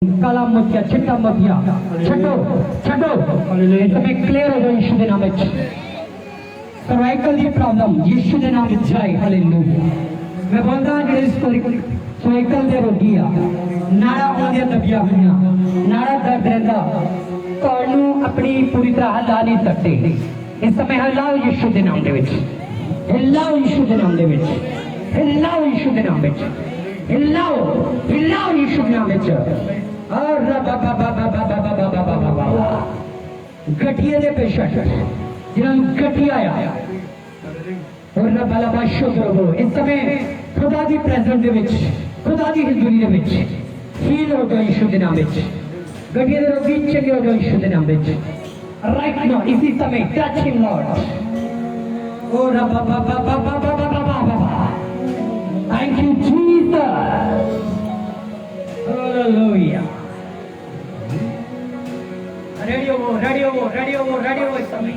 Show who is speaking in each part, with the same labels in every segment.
Speaker 1: काला मत किया, चिट्टा मत किया, छो छो तुम्हें क्लियर हो जाए यीशु के नाम में। सर्वाइकल की प्रॉब्लम यीशु के नाम में जाए। हालेलुया। मैं बोलता हूं जो सर्वाइकल दे रोगी आ नाड़ा होंदियां दबिया हुई नाड़ा दर्द रहता तो अपनी पूरी तरह हिला नहीं सकते। इस समय हिलाओ यीशु के नाम दे विच, हिलाओ यीशु के नाम दे विच, हिलाओ यीशु के नाम विच, हिलाओ हिलाओ यीशु के नाम विच। और गठिए के पेशेंट जिन्होंने गठिया आया और इस समय खुदा की प्रेजेंस दे विच, खुदा की हजूरी दे विच हील हो जाओ यीशु के नाम विच। गठिए के रोगी चंगे हो जाओ यीशु के नाम विच। राइट नाउ इसी समय touch him Lord. Oh thank you Jesus. Hallelujah. Radio इस समय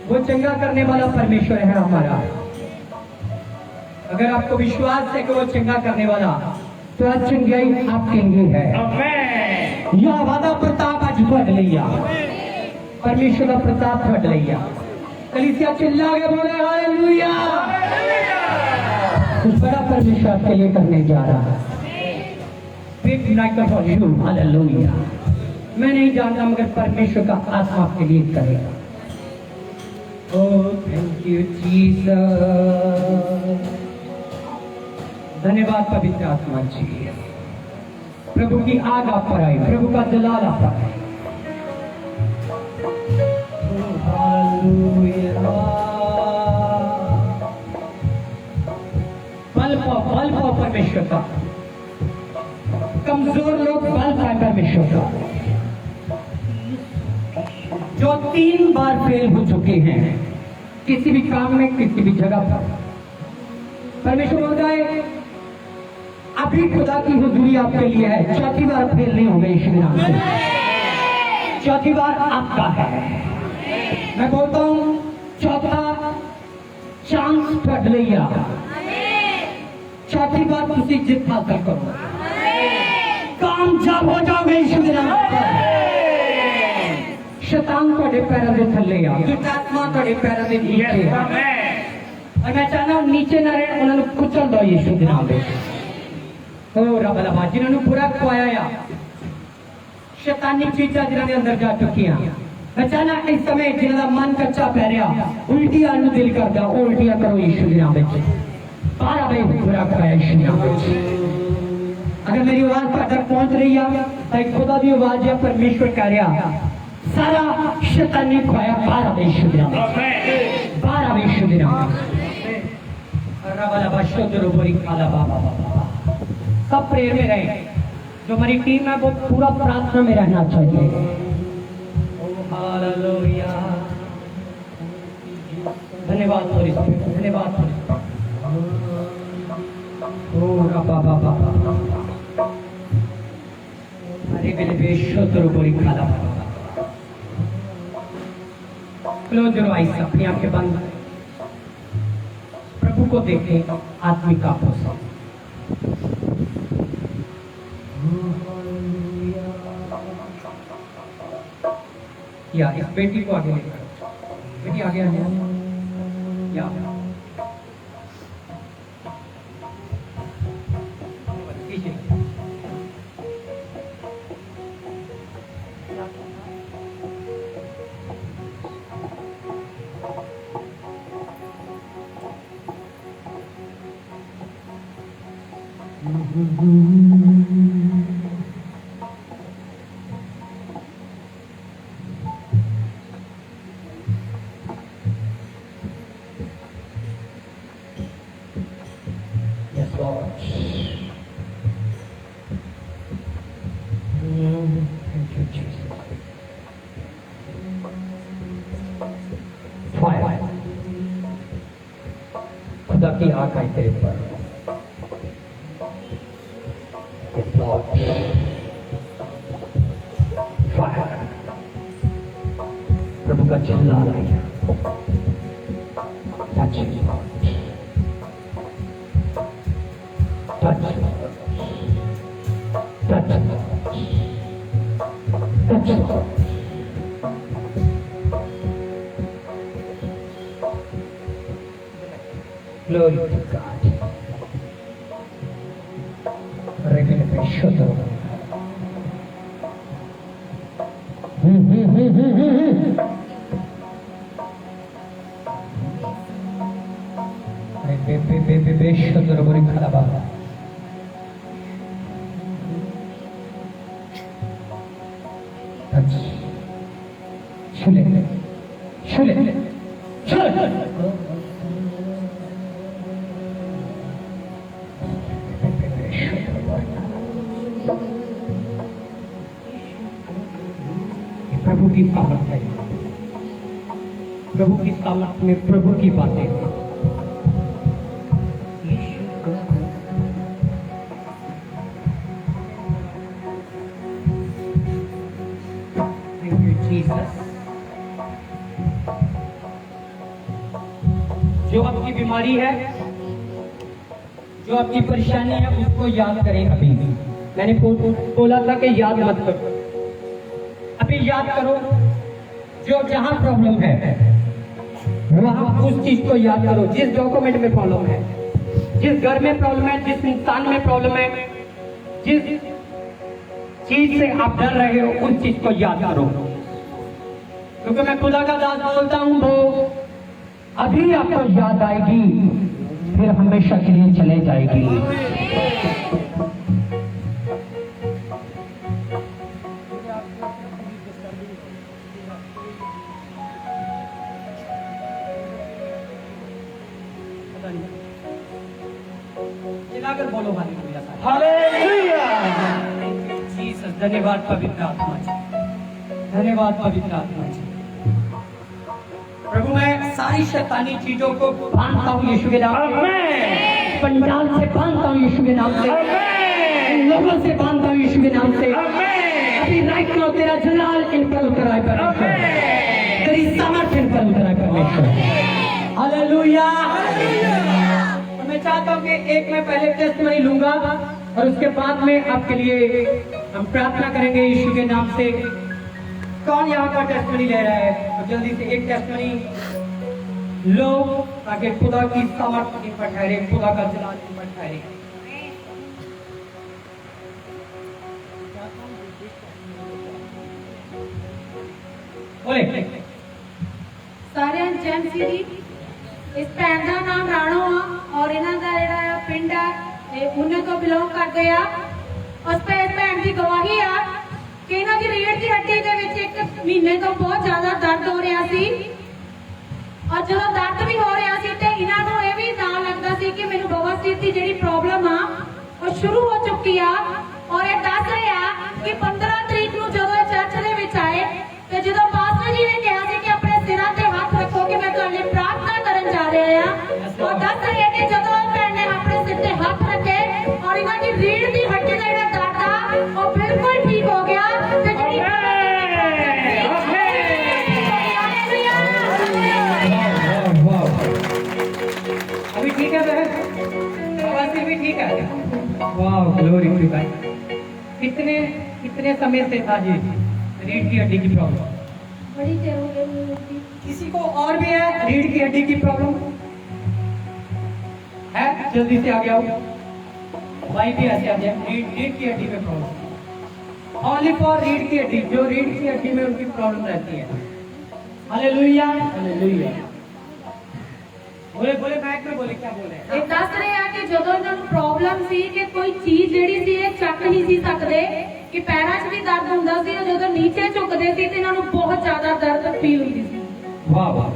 Speaker 1: वो चंगा करने वाला परमेश्वर है हमारा। अगर आपको विश्वास है कि वो चंगा करने वाला तो आज चंगाई आपके लिए है। यह वादा प्रताप आज बढ़ लिया, परमेश्वर का प्रताप बढ़ लिया। कलीसिया चिल्ला के बोले हालेलुया। कुछ बड़ा परमेश्वर आपके लिए करने जा रहा है। Big night for you. Hallelujah. मैं नहीं जानता मगर परमेश्वर का आत्मा आपके लिए करेगा। Oh thank you Jesus. धन्यवाद पवित्र आत्मा जी। प्रभु की आग आप पर आई, प्रभु का जलाल आप पर आई। बल पाओ परमेश्वर का। कमजोर लोग बल पाए परमेश्वर का। जो 3 बार फेल हो चुके हैं किसी भी काम में, किसी भी जगह पर, परमेश्वर बोलता है अभी खुदा की हुजूरी आपके लिए है। 4थी बार फेल नहीं होंगे यीशु के नाम से। 4थी बार आपका है। मैं बोलता हूं 4था चांस बढ़ लिया। 4थी बार तुसी जित हासिल करो, कामयाब हो जाओगे यीशु के नाम से। शैतान ਤੁਹਾਡੇ पैरों के थले आ, दुष्टात्मा ਤੁਹਾਡੇ पैरों के नीचे आ। और मैं चाहता हूं नीचे ना रहे, उन्होंने कुचल दो यीशु के नाम में। ओ रब अल्लाह जिन्होंने बुरा खुआया शैतानी चीज़ां जिन्होंने अंदर जा चुकी हैं, मैं चाहना इस समय जिन्होंने मन कच्चा पै रहा उल्टी आने दिल करता उल्टियां करो यीशु के नाम में। बाहर आवे बुरा खुआया यीशु के नाम में। अगर मेरी आवाज पर तक पहुंच रही है तो खुदा की आवाज है, परमेश्वर कह रहा सारा शैतानी खुआया बाहर आवे यीशु के नाम में, बाहर आवे यीशु के नाम में। सब प्रेयर में रहे। जो हमारी टीम है वो पूरा प्रार्थना में रहना चाहिए। हालेलुया। धन्यवाद धन्यवाद। ओ रब्बा बाबा अरे मेरे बेशुद्ध बोली खाला। क्लोज योर आईज, अपनी आंखें बंद। प्रभु को देखें आत्मिक आंखों से। या इस बेटी को आगे लेकर, बेटी आगे आ जाए। या खुदा की आंख आई तेरे पर। प्रभु का चिल्ला रही touch Touch. Touch. Glory to God. বেশতর বড় খারাপ শুলে শুলে শুলে प्रभु की सामर्थ है, प्रभु की सामर्थ में प्रभु की बातें। Thank you, Jesus. जो आपकी बीमारी है, जो आपकी परेशानी है, उसको याद करें। अभी मैंने बोला था कि याद मत करो, अभी याद करो। जो जहां प्रॉब्लम है वहां उस चीज को याद करो। जिस डॉक्यूमेंट में प्रॉब्लम है, जिस घर में प्रॉब्लम है, जिस इंसान में प्रॉब्लम है, जिस चीज से आप डर रहे हो, उस चीज को याद करो। क्योंकि मैं खुदा का दास बोलता हूं, वो अभी आपको याद आएगी, फिर हमेशा के लिए चले जाएगी। चिल्लाकर बोलो हालेलुया। हालेलुया। जीसस, धन्यवाद पवित्र आत्मा जी, धन्यवाद पवित्र आत्मा जी। प्रभु मैं सारी शैतानी चीजों को बांधता हूँ यीशु के नाम में, पंडाल से बांधता हूँ यीशु के नाम से, लोगों से बांधता हूँ यीशु के नाम से। अभी राइट लो, तेरा जलाल इन पर उतर आए परमेश्वर, तेरी सामर्थ्य इन पर उतर आए परमेश्वर। हालेलुया। मैं चाहता हूँ कि एक मैं पहले टेस्टमनी लूंगा और उसके बाद में आपके लिए हम प्रार्थना करेंगे यीशु के नाम से। कौन यहाँ पर टेस्टमनी ले रहा है? तो जल्दी से एक टेस्टमनी लो, ताकि खुदा की सामर्थ्य इन पर ठहरे, खुदा का जलाल इन पर ठहरे। बोले
Speaker 2: सारे जैन सीरी इस भैन का नाम राणो आ और इन्हों का जो पिंड है उन्हें तो बिलोंग करते हैं। उस पर इस भैन की गवाही आ कि इन्हों की रीढ़ की हड्डी के विच एक महीने तो बहुत ज्यादा दर्द हो रहा सी और जो दर्द भी हो रहा सी ते इन्हों ये भी ना लगता सी कि मैनू बवासीर की जिहड़ी प्रॉब्लम आ वो शुरू हो चुकी आ। और ये दस रहे आ कि 15 तरीक नूं जदों चर्च दे विच आए ते जदों पास्टर जी ने कहा सी कि अपने सिरां ते हाथ रखो कि मैं तुहाडे लिए प्रार्थना करन जा रहे हैं, और दस रहे कि जदों भैन ने अपने सिर ते हाथ रखे और इन्हां दी रीढ़ दी हड्डी दा जिहड़ा दर्द आ वो बिल्कुल ठीक हो गया ते जिहड़ी
Speaker 1: अभी ठीक है बहन, आवाज भी ठीक है। वाह, ग्लोरी टू गॉड। कितने समय से था जी रीढ़ की हड्डी की प्रॉब्लम?
Speaker 2: बड़ी देर हो गई।
Speaker 1: किसी को और भी है रीढ़ की हड्डी की प्रॉब्लम है? जल्दी से आ गया हो भाई भी ऐसे आ जाए। रीढ़ की हड्डी में प्रॉब्लम, ओनली फॉर रीढ़ की हड्डी, जो रीढ़ की हड्डी में उनकी प्रॉब्लम रहती है। Hallelujah, hallelujah. बोले बोले माइक में बोले, क्या बोले?
Speaker 2: ਇਹ ਦੱਸ ਰਹੇ ਆ ਕਿ ਜਦੋਂ ਇਹਨਾਂ ਨੂੰ ਪ੍ਰੋਬਲਮ ਸੀ ਕਿ ਕੋਈ ਚੀਜ਼ ਜਿਹੜੀ ਸੀ ਇਹ ਚੱਕ ਨਹੀਂ ਸੀ ਸਕਦੇ, ਕਿ ਪੈਰਾਂ 'ਚ ਵੀ ਦਰਦ ਹੁੰਦਾ ਸੀ, ਜਦੋਂ ਨੀਚੇ ਝੁਕਦੇ ਸੀ ਤੇ ਇਹਨਾਂ ਨੂੰ ਬਹੁਤ ਜ਼ਿਆਦਾ ਦਰਦ ਫੀਲ ਹੁੰਦੀ ਸੀ।
Speaker 1: वाह वाह।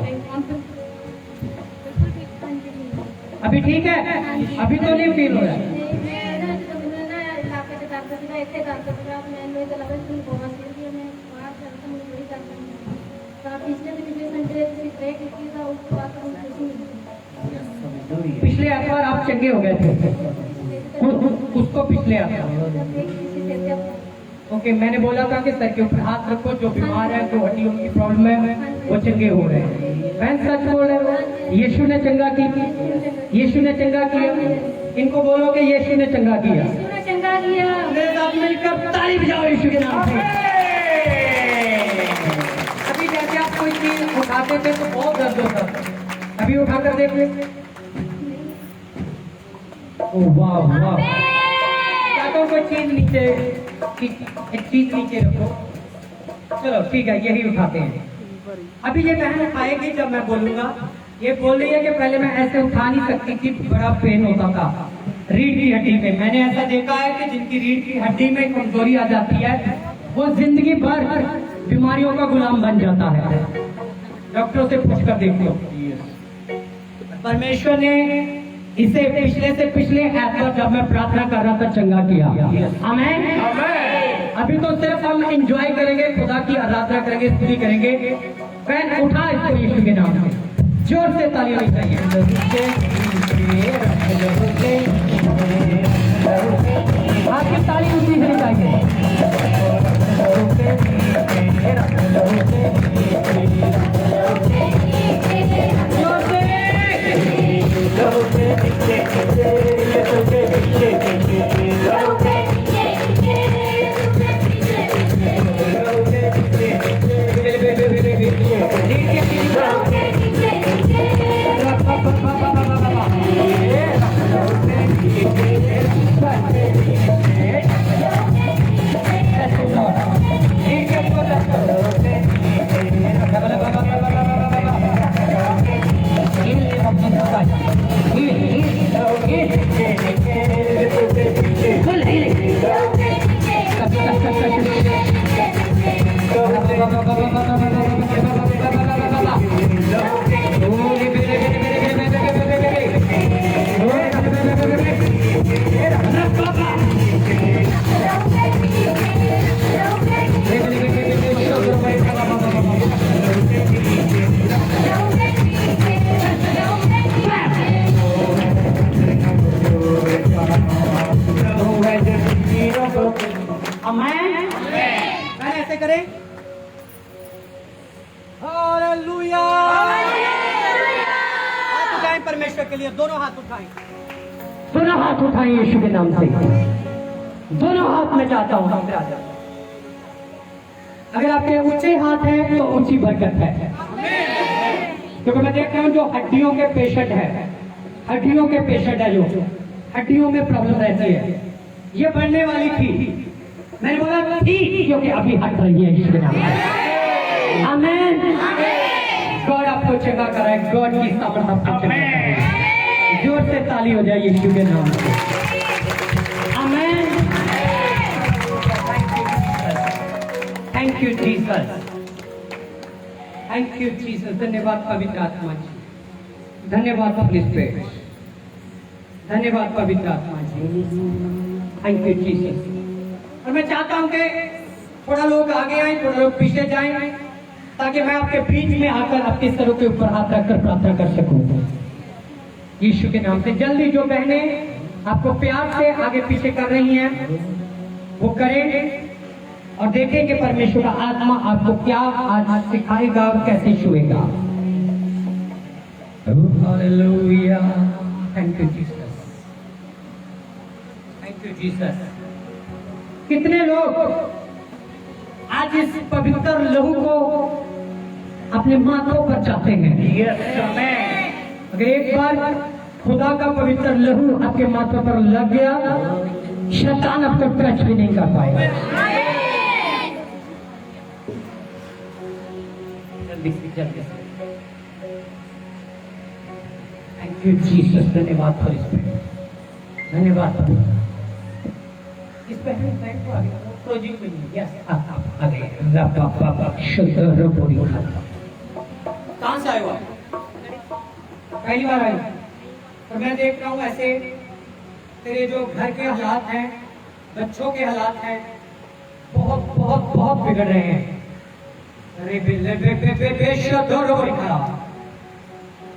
Speaker 1: अभी ठीक है? अभी तो नहीं फील हो रहा है? पिछले एतवार आप चंगे हो गए थे उसको पिछले एतवार। ओके, मैंने बोला था कि सर के ऊपर हाथ रखो, जो बीमार है, जो हड्डियों की प्रॉब्लम है, वो चंगे हो रहे हैं। मैं सच बोल रहे हो, यीशु ने चंगा की, यीशु ने चंगा किया। इनको बोलो कि यीशु ने चंगा किया।
Speaker 2: चंगा किया।
Speaker 1: मेरे साथ में मिलकर ताली बजाओ यीशु के नाम से। अभी जैसे आप कोई चीज उठाते थे तो बहुत दर्द होता था, अभी उठाकर देख ले। ओह वाह वाह, चाहता हूँ कोई चीज नीचे, एक चीज नीचे रखो। चलो ठीक है, यही उठाते हैं। अभी ये बहन उठाएगी जब मैं बोलूंगा। ये बोल रही है कि पहले मैं ऐसे उठा नहीं सकती थी, बड़ा पेन होता था रीढ़ की हड्डी में। मैंने ऐसा देखा है कि जिनकी रीढ़ की हड्डी में कमजोरी आ जाती है वो जिंदगी भर बीमारियों का गुलाम बन जाता है। डॉक्टरों से पूछ कर देख लो। परमेश्वर ने इसे पिछले से पिछले ऐतवार जब मैं प्रार्थना कर रहा था चंगा किया। आमीन। अभी तो सिर्फ हम एंजॉय करेंगे, खुदा की आराधना करेंगे, स्तुति करेंगे। बहन उठा इसको यीशु के नाम से, जोर से ताली होनी चाहिए। आपकी ताली ऊंची होनी चाहिए। ऐसे करें। हालेलुया। हाथ उठाएं परमेश्वर के लिए, दोनों हाथ उठाएं, दोनों हाथ उठाएं यीशु के नाम से। दोनों हाथ में चाहता हूं हम राजा। अगर आपके ऊंचे हाथ हैं तो ऊंची बरकत है, क्योंकि मैं देखता हूं जो हड्डियों के पेशेंट है, हड्डियों के पेशेंट है, जो हड्डियों में प्रॉब्लम रहती है, ये बढ़ने वाली थी, मैंने बोला थी क्योंकि अभी हट रही है यीशु के नाम से। आमीन। गॉड आपको चंगा कराए, गॉड की सामर्थ आपको चंगा कराए। जोर से ताली हो जाए यीशु के नाम से। आमीन। Thank you Jesus, thank you Jesus. धन्यवाद पवित्र आत्मा जी, धन्यवाद होली स्पिरिट, धन्यवाद पवित्र आत्मा जी। Thank you Jesus. और मैं चाहता हूं कि थोड़ा लोग आगे आए, थोड़ा लोग पीछे जाएं, ताकि मैं आपके बीच में आकर आपके सरों के ऊपर हाथ रखकर प्रार्थना कर सकूं यीशु के नाम से। जल्दी जो बहनें आपको प्यार से आगे पीछे कर रही हैं वो करें, और देखें कि परमेश्वर का आत्मा आपको क्या आज सिखाएगा और कैसे छुएगा। Hallelujah. Thank you Jesus, thank you Jesus. कितने लोग आज इस पवित्र लहू को अपने माथों पर चाहते हैं? अगर एक बार खुदा का पवित्र लहू आपके माथों पर लग गया, शैतान आपको टच भी नहीं कर पाएगा। जल्दी से जल्दी से। Thank you Jesus. धन्यवाद फॉर इस, धन्यवाद। इस बहन साइड को आगे प्रोजेक्ट में नहीं। यस आगे कहाँ से आए हो आप? पहली बार आए? और मैं देख रहा हूँ ऐसे तेरे जो घर के हालात हैं, बच्चों के हालात हैं, बहुत बहुत बहुत बिगड़ रहे हैं। अरे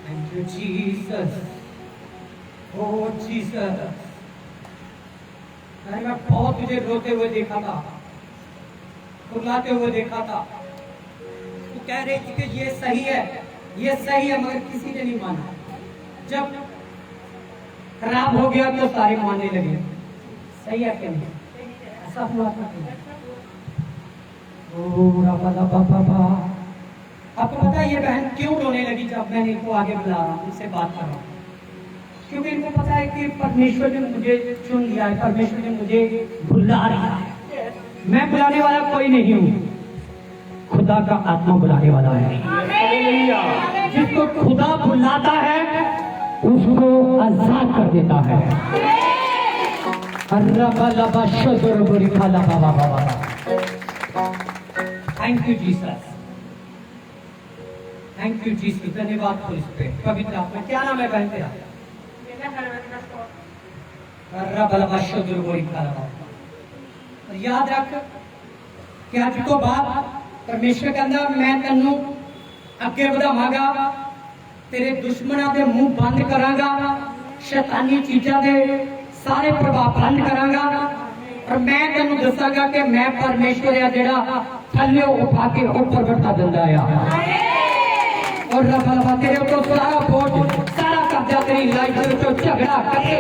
Speaker 1: thank you Jesus, oh Jesus. अरे मैं बहुत तुझे रोते हुए देखा था, कुर्लाते हुए देखा था। तू कह रही थी कि ये सही है, ये सही है, मगर किसी ने नहीं माना। जब खराब हो गया तो सारे मानने लगे। सही है कि नहीं? ऐसा हुआ था बाबा। आपको पता है ये बहन क्यों रोने लगी जब मैंने इनको आगे बुला रहा हूँ, इससे बात कर रहा हूँ? क्योंकि इनको पता है कि परमेश्वर ने मुझे चुन लिया है, परमेश्वर ने मुझे बुला लिया है। मैं बुलाने वाला कोई नहीं हूँ, खुदा का आत्मा बुलाने वाला है। जिसको खुदा बुलाता है उसको आजाद कर देता है। Thank you Jesus, thank you Jesus, धन्यवाद पुलिस पे पवित्र आत्मा। क्या नाम है बहन तेरा? याद रख कि आज तो बाद परमेश्वर कहता मैं तेनू अगे बढ़ावांगा, तेरे दुश्मनों के मुंह बंद करांगा, शैतानी चीजों के सारे प्रभाव बंद करांगा, और मैं तेनू दसांगा कि मैं परमेश्वर है जेड़ा थल्ले उठा के ऊपर बैठा दिंदा है। और रब तेरे ऊपर सारा बोझ, सारा कब्जा तेरी लाइफ में झगड़ा करके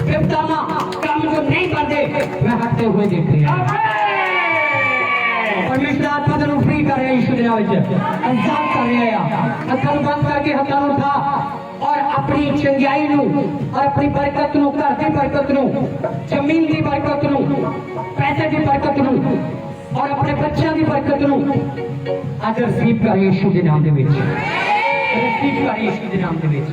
Speaker 1: बेपतामा काम जो नहीं करते मैं हटते हुए देखते हैं। परमेश्वर आत्मा तेनू फ्री कर रहा है, यीशु दे नाम विच आजाद कर रहा है। अखल बंद करके हथां नूं उठा और अपनी चंगियाई नूं और अपनी बरकत नूं, घर की बरकत नूं, जमीन की बरकत नूं, पैसे की बरकत नूं और अपने बच्चों की बरकत नूं आज रिसीव कर यीशु दे नाम दे विच, रिसीव कर यीशु दे नाम दे विच।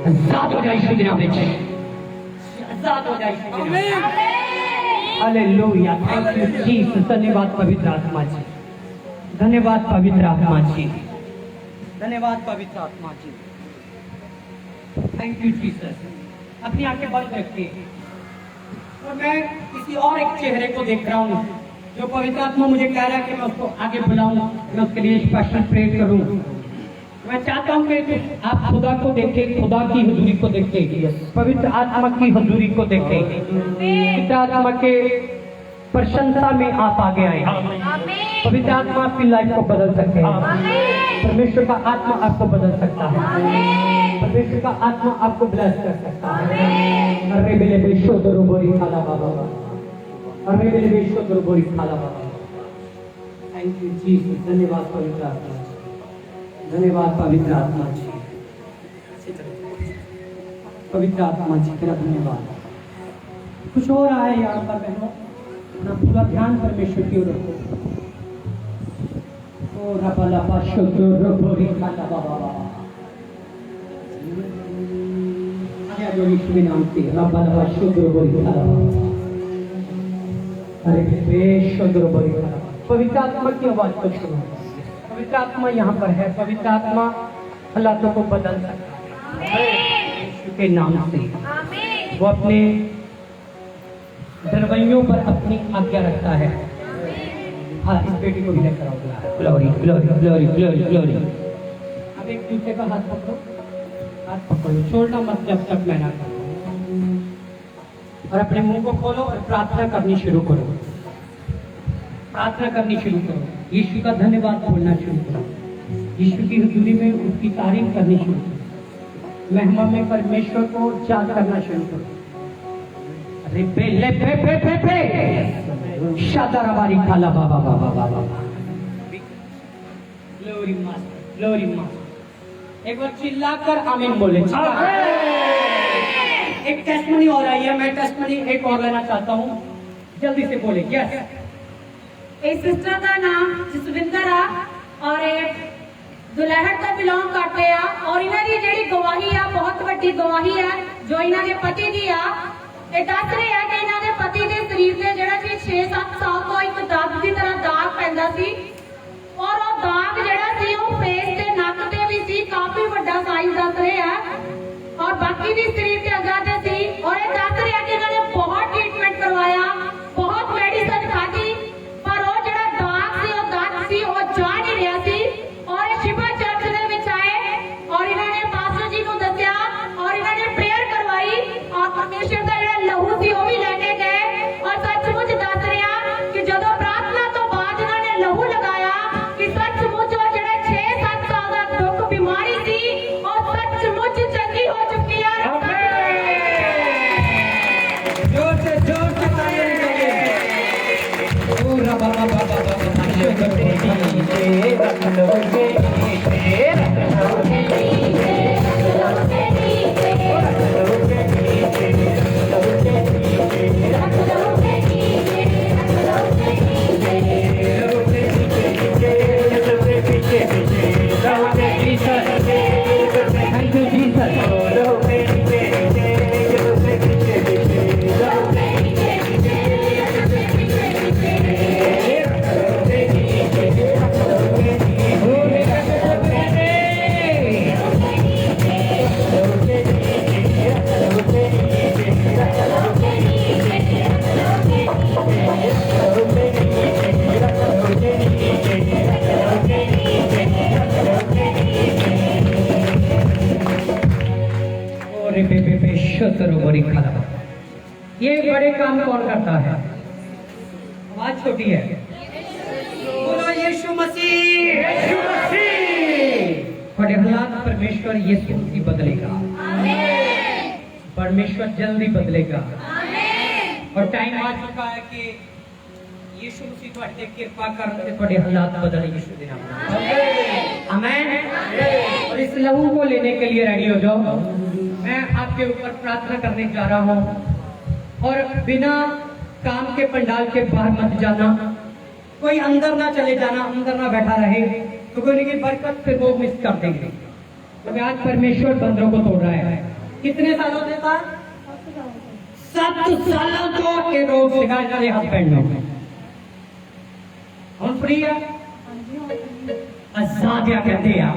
Speaker 1: आजाद हो जाए यीशु दे नाम विच, आजाद हो जाए यीशु दे नाम। Hallelujah, thank you Jesus. धन्यवाद पवित्र आत्मा जी, धन्यवाद पवित्र आत्मा जी, धन्यवाद पवित्र आत्मा जी, थैंक यू जीसस। अपनी आंखें बंद रखिए और मैं किसी और एक चेहरे को देख रहा हूँ जो पवित्र आत्मा मुझे कह रहा है कि मैं उसको आगे बुलाऊं, मैं उसके लिए स्पेशल प्रे करूं। मैं चाहता हूं कि आप खुदा को देखें, खुदा की हुजूरी को देखें, पवित्र आत्मा की हुजूरी को देखें, पवित्र आत्मा के प्रशंसा में आप आगे आए। पवित्र आत्मा आपकी लाइफ को बदल सकते हैं, परमेश्वर का आत्मा आपको बदल सकता है, परमेश्वर का आत्मा आपको ब्लेस कर सकता है। अरे बेले बेशो दरो बोरी खाला बाबा, अरे बेले बेशो दरो बोरी खाला बाबा। थैंक यू जीसस, धन्यवाद पवित्र आत्मा, धन्यवाद पवित्र आत्मा जी, पवित्र आत्मा जी तेरा धन्यवाद। कुछ हो रहा है यहाँ पर बहनों, अपना पूरा ध्यान परमेश्वर की ओर रखो। ओ रबा लबा शुद्ध रबोरी खाला बाबा, जो यीशु के नाम से रबा लबा शुद्ध रबोरी खाला बाबा, अरे बेशुद्ध रबोरी खाला। पवित्र आत्मा की आवाज को सुनो, पवित्र आत्मा यहाँ पर है, पवित्र आत्मा हालातों को बदल सकता है यीशु के नाम से। वो अपने दरवाइयों पर अपनी आज्ञा रखता है। हाँ, इस बेटी को भी लेकर आओ, glory glory glory glory glory. अब एक दूसरे का हाथ पकड़ो, हाथ पकड़ो, छोड़ना मत जब तक मैं ना करूं। और अपने मुंह को खोलो और प्रार्थना करनी शुरू करो, प्रार्थना करनी शुरू करो, यीशु का धन्यवाद बोलना शुरू करो, यीशु की हुजूरी में उसकी तारीफ करनी शुरू करो, महिमा में परमेश्वर को याद करना शुरू करो। शादाराबारी खाला बाबा बाबा बाबा, ग्लोरी मास्टर, ग्लोरी मास्टर। एक बार चिल्लाकर आमीन बोले। एक टेस्टमनी और आई है, मैं टेस्टमनी एक और लेना चाहता हूँ, जल्दी से बोले। यस,
Speaker 2: एक सिस्टर का नाम जसविंदर आ और एक दुलहट तो बिलोंग करते आ और इन्हां दी जेड़ी गवाही आ बहुत बड़ी गवाही है जो इन्हां दे पति दी आ। ये दस रहे हैं कि इन्हां दे पति दे शरीर से जेड़ा कि 6-7 साल तो एक दाग की तरह दाग पैंदा सी और वो दाग जेड़ा सी वो फेस ते नक ते भी सी, काफी बड़ा साइज दस रहे हैं और बाकी भी शरीर के अंगां ते सी। और ये दस रहे हैं कि इन्होंने बहुत ट्रीटमेंट करवाया, बहुत मेडिसिन खाधी, पर वो जेड़ा दाग सी वो दाग सी वो जा नहीं रहा सी। और ये शिवा चर्च दे विच आए और इन्होंने पास्टर जी को दस्या और इन्होंने प्रेयर करवाई और परमेश्वर का जेड़ा लहू सी वो भी लेके गए। और सचमुच दस रहा कि जदों प्रार्थना तो बाद इन्होंने लहू लगाया कि सचमुच वो जेड़ा 6-7 साल का दुख बीमारी सी और सचमुच
Speaker 1: Thank you, Jesus. ये बड़े काम कौन करता है? आवाज छोटी है। बोलो यीशु मसीह। बड़े हालात परमेश्वर यीशु मसीह बदलेगा। परमेश्वर जल्दी बदलेगा। और टाइम आ चुका है कि यीशु मसीह ਤੁਹਾਡੇ ਕਿਰਪਾ ਕਰਨ ਤੇ ਤੁਹਾਡੇ हालात बदले यीशु के नाम में। आमीन। और इस लहू को लेने के लिए रेडी हो जाओ। मैं आपके ऊपर प्रार्थना करने जा रहा हूँ और बिना काम के पंडाल के बाहर मत जाना, कोई अंदर ना चले जाना, अंदर ना बैठा रहे तो कोई की बरकत फिर वो मिस कर देंगे। तो आज परमेश्वर बंदरों को तोड़ रहा है। कितने सालों से था? 7 सालों को ये रोग सिखा जाने हस्बैंड में और फ्री है आजादिया कहते हैं।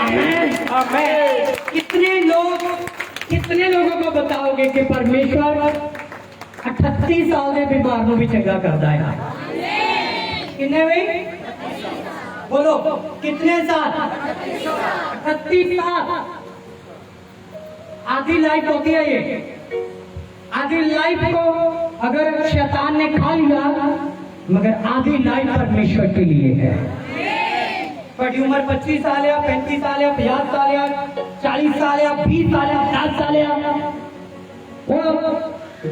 Speaker 1: आमीन आमीन। कितने लोगों को बताओगे कि परमेश्वर 38 साल के बीमार को भी चंगा करता है? कितने भाई बोलो कितने साल? 38 साल। आधी लाइफ होती है ये। आधी लाइफ को अगर शैतान ने खा लिया, मगर आधी लाइफ परमेश्वर के लिए है। बड़ी उम्र 25 साल या 35 साल या 50 साल या 40 साल या 20 साल या 10 साल या वो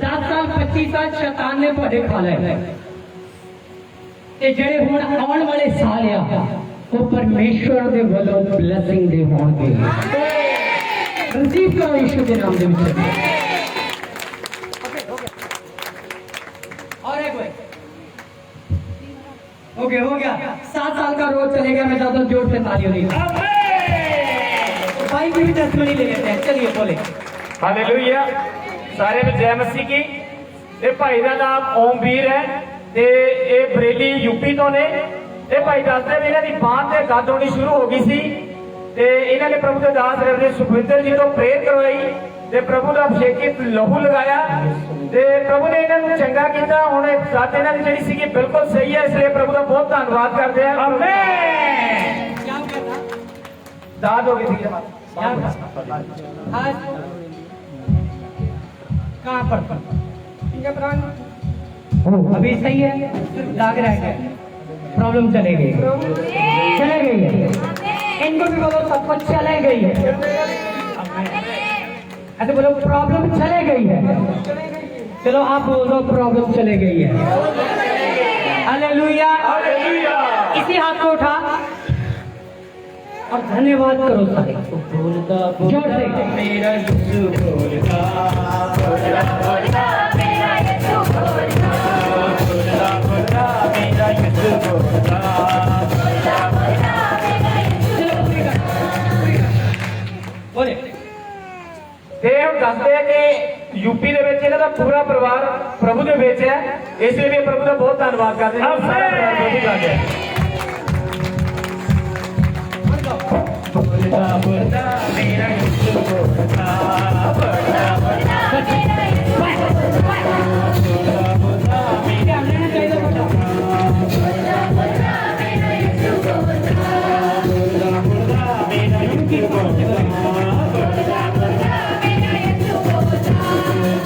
Speaker 1: 10 साल 25 साल शैतान ने ਤੁਹਾਡੇ ਖਾ ਲਏ ਤੇ ਜਿਹੜੇ ਹੁਣ ਆਉਣ ਵਾਲੇ ਸਾਲ ਆ ਉਹ ਪਰਮੇਸ਼ਵਰ ਦੇ ਵੱਲੋਂ ਬਲੇਸਿੰਗ ਦੇ ਹੋਣਗੇ। ਰਸੀਵ ਕਰੋ ਯਿਸੂ ਦੇ ਨਾਮ ਦੇ ਵਿੱਚ। और एक ओके हो गया। 7 साल का रोज चलेगा। मैं चाहता हूँ जोर से तालियों नहीं। भाई की भी टेस्टमनी ले लेते हैं। चलिए बोले
Speaker 3: हालेलुया। सारे में जय मसीह की। ये भाई का नाम ओमवीर है ते ये बरेली यूपी तो ने। ये भाई दसते भी इन्हों की बांह से गद होनी शुरू हो गई सी ते इन्होंने प्रभु के दास रेवरेंड सुखविंदर जी तो प्रेयर करवाई ते प्रभु का अभिषेकित लहू लगाया ते प्रभु ने इन्होंने चंगा किया। हुण सच इन्हों की जिहड़ी सीगी बिल्कुल सही है, इसलिए प्रभु का बहुत धन्यवाद करते हैं। आमीन। दाद हो गई थी
Speaker 1: कहाँ पर? अभी सही है, दाग रह गया, प्रॉब्लम चले गई है। इनको भी बोलो सब कुछ चले गई है। ऐसे बोलो प्रॉब्लम चले गई है। चलो आप बोलो प्रॉब्लम चले गई है। हालेलुया। इसी हाथ को उठा और धन्यवाद करो सारे जोर से। मेरा यीशु बोलता, बोलता, बोलता, मेरा यीशु बोलता, बोलता, बोलता, मेरा यीशु बोलता, बोलता, बोलता, मेरा यीशु बोले।
Speaker 3: देव दसते हैं कि यूपी दे विच इन्हां दा पूरा परिवार प्रभु दे विच है, इसलिए भी प्रभु का बहुत धन्यवाद करते हैं। सारा परिवार प्रभु का है। बोलता बोलता मेरा यीशु बोलता, बोलता बोलता मेरा यीशु बोलता, बोलता बोलता मेरा यीशु बोलता, बोलता बोलता मेरा यीशु बोलता, बोलता बोलता मेरा यीशु बोलता, बोलता बोलता मेरा यीशु बोलता,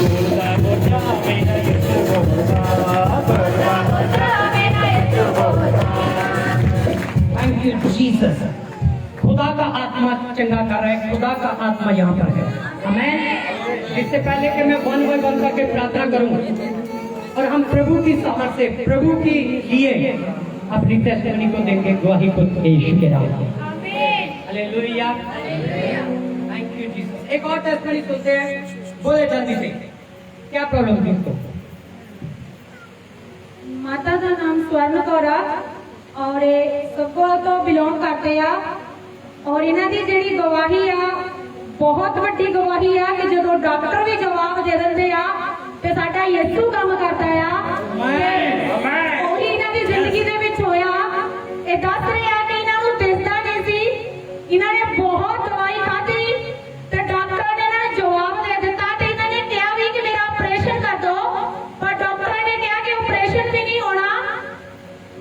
Speaker 3: बोलता बोलता मेरा यीशु बोलता, बोलता बोलता मेरा यीशु बोलता।
Speaker 1: Thank you Jesus. खुदा का आत्मा चंगा कर रहा है। खुदा का आत्मा यहाँ पर है। आमीन। इससे पहले कि मैं 1 बाय 1 करके प्रार्थना करूं और हम प्रभु की सामर्थ से प्रभु के लिए अपनी टेस्टमनी को देंगे, गवाही को पेश करेंगे।
Speaker 2: आमीन।
Speaker 1: Hallelujah, thank you Jesus. एक और टेस्टमनी सुनते हैं, बोले जल्दी से, क्या प्रॉब्लम थी इसको?
Speaker 2: माता का नाम स्वर्ण कौरा और ये सबको तो बिलोंग करते आ और इन्हां दी जेड़ी गवाही आ बहुत वड्डी गवाही आ कि जदों डॉक्टर भी जवाब दे दिंदे आ ते साडा यीशु काम करदा आ। ਉਹੀ ਇਹਨਾਂ ਦੀ ਜ਼ਿੰਦਗੀ ਦੇ ਵਿੱਚ ਹੋਇਆ। ਇਹ ਦੱਸ ਰਹੇ ਆ ਕਿ ਇਹਨਾਂ ਨੂੰ ਦਿਸਦਾ ਨਹੀਂ ਸੀ, ਇਹਨਾਂ ਨੇ ਬਹੁਤ ਦਵਾਈ ਖਾਧੀ ਤੇ ਡਾਕਟਰ ਨੇ ਇਹਨਾਂ ਨੂੰ ਜਵਾਬ ਦੇ ਦਿੱਤਾ ਤੇ ਇਹਨਾਂ ਨੇ ਕਿਹਾ ਵੀ ਕਿ ਮੇਰਾ ਆਪਰੇਸ਼ਨ ਕਰ ਦਿਓ, ਪਰ ਡਾਕਟਰ ਨੇ ਕਿਹਾ ਕਿ ਆਪਰੇਸ਼ਨ ਵੀ ਨਹੀਂ ਹੋਣਾ।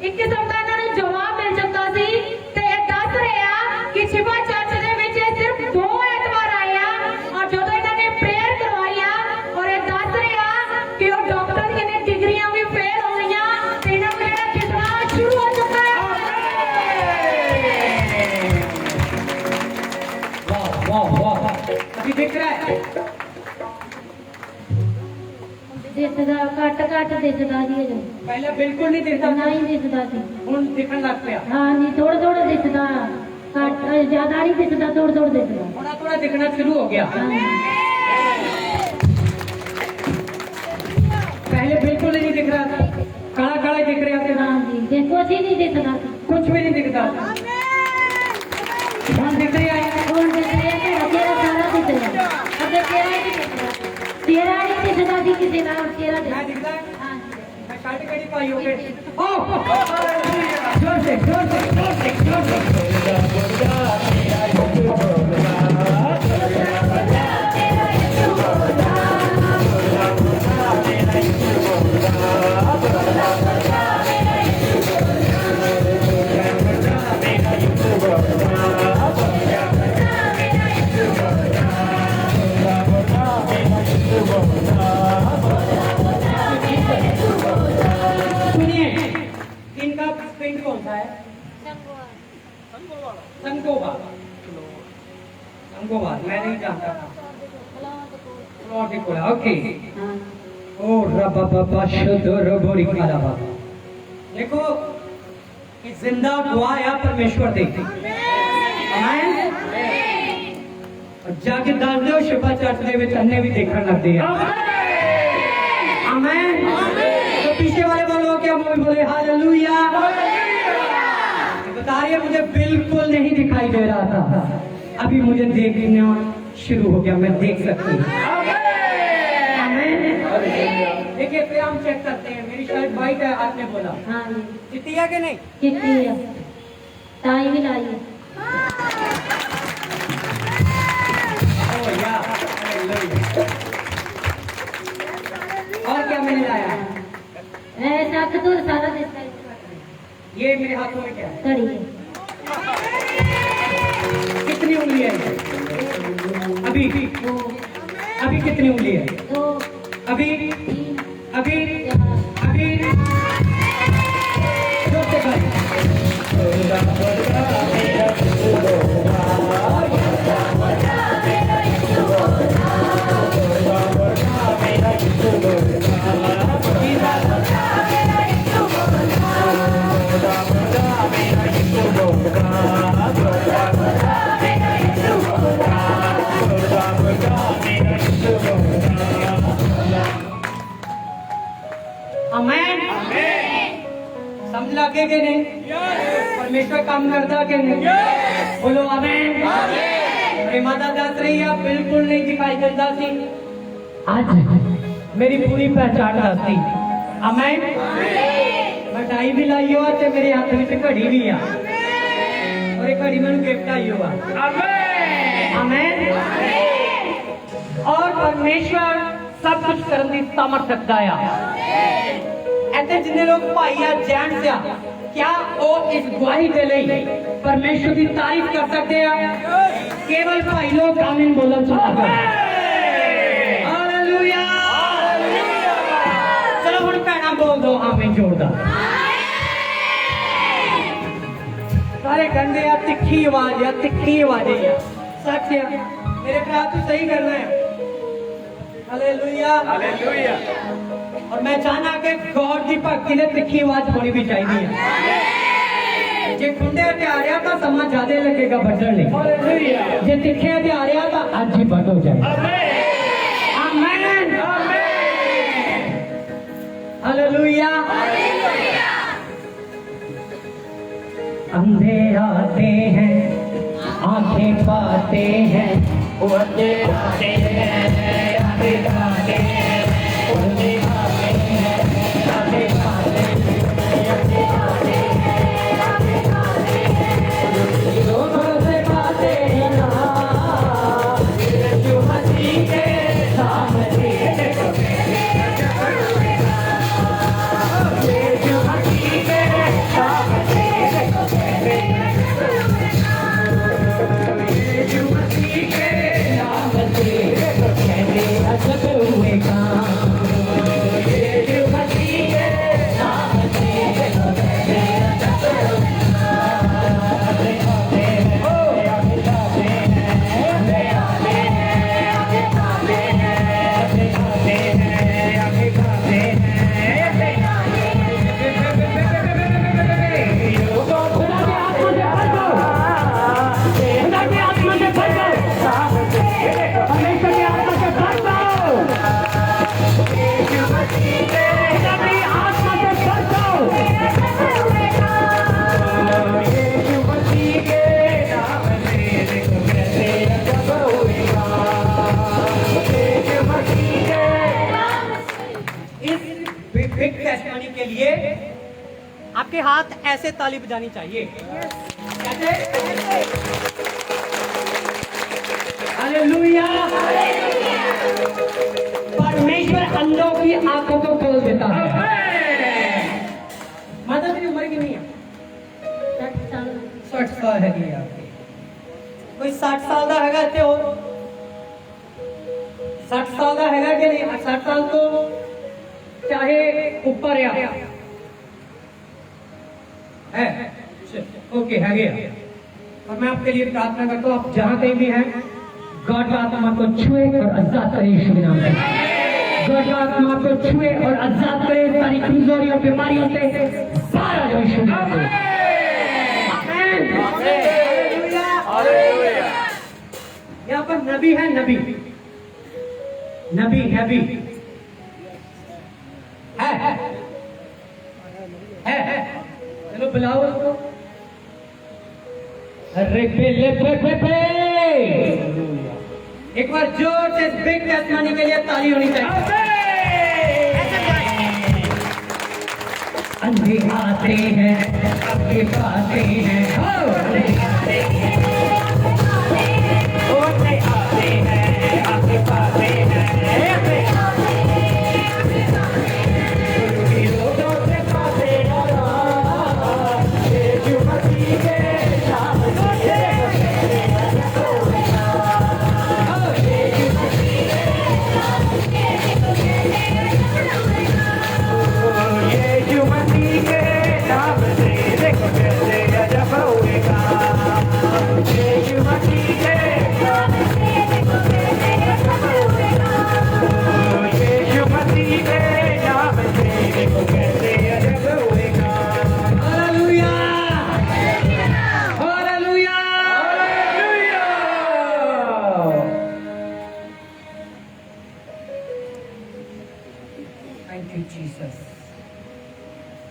Speaker 2: ਇੱਕ ਕਿਸਮ ਦਾ ਇਹਨਾਂ ਨੂੰ ਜਵਾਬ ਮਿਲ ਜਾਂਦਾ ਸੀ ਤੇ ਇਹ ਦੱਸ ਰਹੇ ਆ ਕਿ ਸ਼ਿਵਾ ਚਰਚ ਦੇ ਵਿੱਚ ਇਹ ਸਿਰਫ 2 ਐਤਵਾਰ ਆਏ ਆ ਔਰ ਜਦੋਂ ਇਹਨਾਂ ਨੇ ਪ੍ਰੇਅਰ ਕਰਵਾਈ ਆ ਔਰ ਇਹ ਦੱਸ ਰਹੇ ਆ ਕਿ ਉਹ ਡਾਕਟਰ ਦੀਆਂ ਡਿਗਰੀਆਂ ਵੀ ਫੇਲ ਹੋ ਗਈਆਂ ਤੇ ਇਹਨਾਂ ਨੂੰ ਜਿਹੜਾ ਖਿਸਣਾ ਸ਼ੁਰੂ ਹੋ ਚੁੱਕਾ ਹੈ।
Speaker 1: वाह वाह वाह, अभी दिख रहा है?
Speaker 4: दिखदा घट घट दिखदा जी अजे
Speaker 1: पहले बिल्कुल नहीं दिखता था,
Speaker 4: नहीं दिखदा सी।
Speaker 1: हुण दिखण लग पिया।
Speaker 4: हाँ जी थोड़ा थोड़ा दिखदा, घट ज्यादा नहीं दिखदा, थोड़ा थोड़ा दिखदा।
Speaker 1: थोड़ा थोड़ा दिखना शुरू हो गया।
Speaker 4: हाँ जी।
Speaker 1: पहले बिल्कुल ही नहीं दिख रहा था, काला काला दिख रहा था,
Speaker 4: हाँ जी देखो जी नहीं दिखदा सी।
Speaker 1: कुछ भी नहीं दिखता था। हुण दिख रही है।
Speaker 4: कौन दिख रहा है? चेहरा सारा दिखदा, अबे चेहरा ही नहीं दिखदा, चेहरा नहीं दिखदा जी किसी ना चेहरा
Speaker 1: क्या
Speaker 4: दिखदा।
Speaker 1: दिखता है?
Speaker 4: हाँ जी।
Speaker 1: मैं शर्ट कड़ी पाई हो गई। ओह जोर से जोर से जोर से जोर से। सुनिए, इनका पिंड कौन सा है? संगोबा। संगोबा मैं नहीं जानता था। ओके।
Speaker 4: हाँ
Speaker 1: ओ रबा बाबा शुद्ध बोरी काला बाबा। देखो कि जिंदा गवाह है परमेश्वर दे। आमीन। और जाके दस दो शिफा चर्च दे विच अन्ने भी देखण लगदे आ। आमीन। तो पीछे वाले बोलो क्या बोले हालेलुया। बता रही है मुझे बिल्कुल नहीं दिखाई दे रहा था, अभी मुझे देखना शुरू हो गया, मैं देख सकती हूँ। देखिए फिर हम चेक करते हैं। मेरी शर्ट वाइट है, आपने बोला
Speaker 4: हाँ जी
Speaker 1: चिट्टी है कि नहीं?
Speaker 4: कितनी है? टाई भी लाई है।
Speaker 1: ओह या, हालेलुया। और क्या मैंने लाया?
Speaker 4: नक तो सारा दिखता है,
Speaker 1: ये मेरे हाथों में क्या है?
Speaker 4: घड़ी है।
Speaker 1: कितनी उंगली है? अभी अभी कितनी उंगली है?
Speaker 4: 2
Speaker 1: अभी
Speaker 4: 3
Speaker 1: अभी
Speaker 4: 4
Speaker 1: अभी जोर से कर। आमीन। समझ लगे कि नहीं? परमेश्वर काम करता कि नहीं? बोलो आमीन। मेरी माता दस रही है बिल्कुल नहीं दिखाई देता सी, आज मेरी पूरी पहचान आती। आमीन। मैं टाई भी लाई हुआ ते मेरे हाथ में घड़ी भी आ और एक घड़ी मैंने गिफ्ट आई हुआ। आमीन। और परमेश्वर सब कुछ करने की सामर्थ रखता है। ऐसे जिन्हें लोग भाई या जैन से क्या वो इस गवाही के लिए परमेश्वर की तारीफ कर सकते हैं? केवल भाई लोग आमीन बोलन सुना। हालेलुया। चलो हुण भैणा बोल दो आमीन जोरदार। सारे गंदे या तिखी आवाज या तिखी आवाजें या सच है मेरे भरा तू सही करना है। Hallelujah hallelujah. और मैं चाहना कि गॉड की भक्ति ने तिखी आवाज होनी भी चाहिए। जे ठंडे ते आ रहा था समा ज्यादा लगेगा बढ़ने ले जे तिखे ते आ रहा था आज ही बढ़ हो जाए आमीन हालेलुया अंधे आते हैं आंखें पाते हैं अंधे आते हैं आंखें पाते हैं अंधे आते हैं आंखें पाते हैं दोनों से पाते हैं ना यीशु मसीह के सामने यीशु मसीह के सामने के लिए आपके हाथ ऐसे ताली बजानी चाहिए कैसे हालेलुया परमेश्वर अंधों की आंखों को खोल देता है माता मेरी उम्र की नहीं है 60 साल है कोई 60 साल का हैगा इतने और 60 साल का हैगा कि नहीं 60 साल तो चाहे ऊपर या है ओके है गया और मैं आपके लिए प्रार्थना करता हूँ आप जहां कहीं भी हैं गॉड का आत्मा को छुए और आजाद करे यीशु के नाम से गॉड का आत्मा को छुए और आजाद करे सारी कमजोरियों बीमारियों से बाहर आ जाओ यीशु के नाम से यहाँ पर नबी है नबी नबी नबी है चलो बुलाओ उसको अरे पे एक बार जोर से बिग टेस्टमनी के लिए ताली होनी चाहिए अंधे आते हैं आपके पाते हैं आपके पाते हैं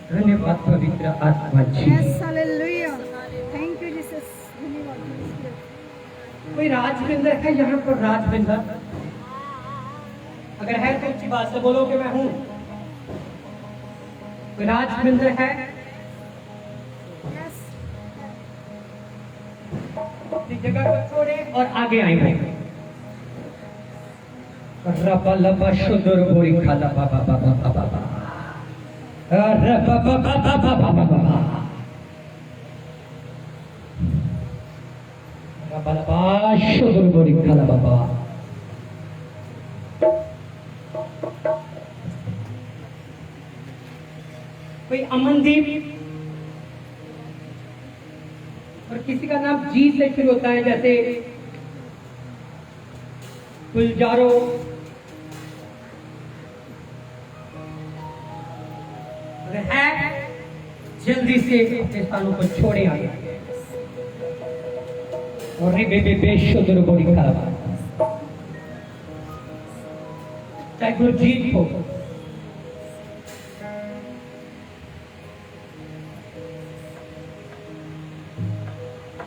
Speaker 1: धन्यवाद पवित्र आत्मा जी
Speaker 2: थैंक यू जीसस धन्यवाद
Speaker 1: कोई राजविंदर है यहाँ पर राजविंदर अगर है तो अच्छी बात से बोलो कि मैं हूँ कोई राजविंदर है अपनी जगह को छोड़े और आगे आएंगे रबा लबा शुदुर बोरी खाला बाबा बाबा बाबा बाबा रबा बाबा बाबा बाबा बाबा रबा लबा शुदुर बोरी खाला बाबा कोई अमनदीप और किसी का नाम जी से शुरू होता है जैसे गुलजारो है जल्दी से अपने स्थानों को छोड़े आगे और रे बेबे बेशुद्र बोरी खराब चाहे गुरजीत हो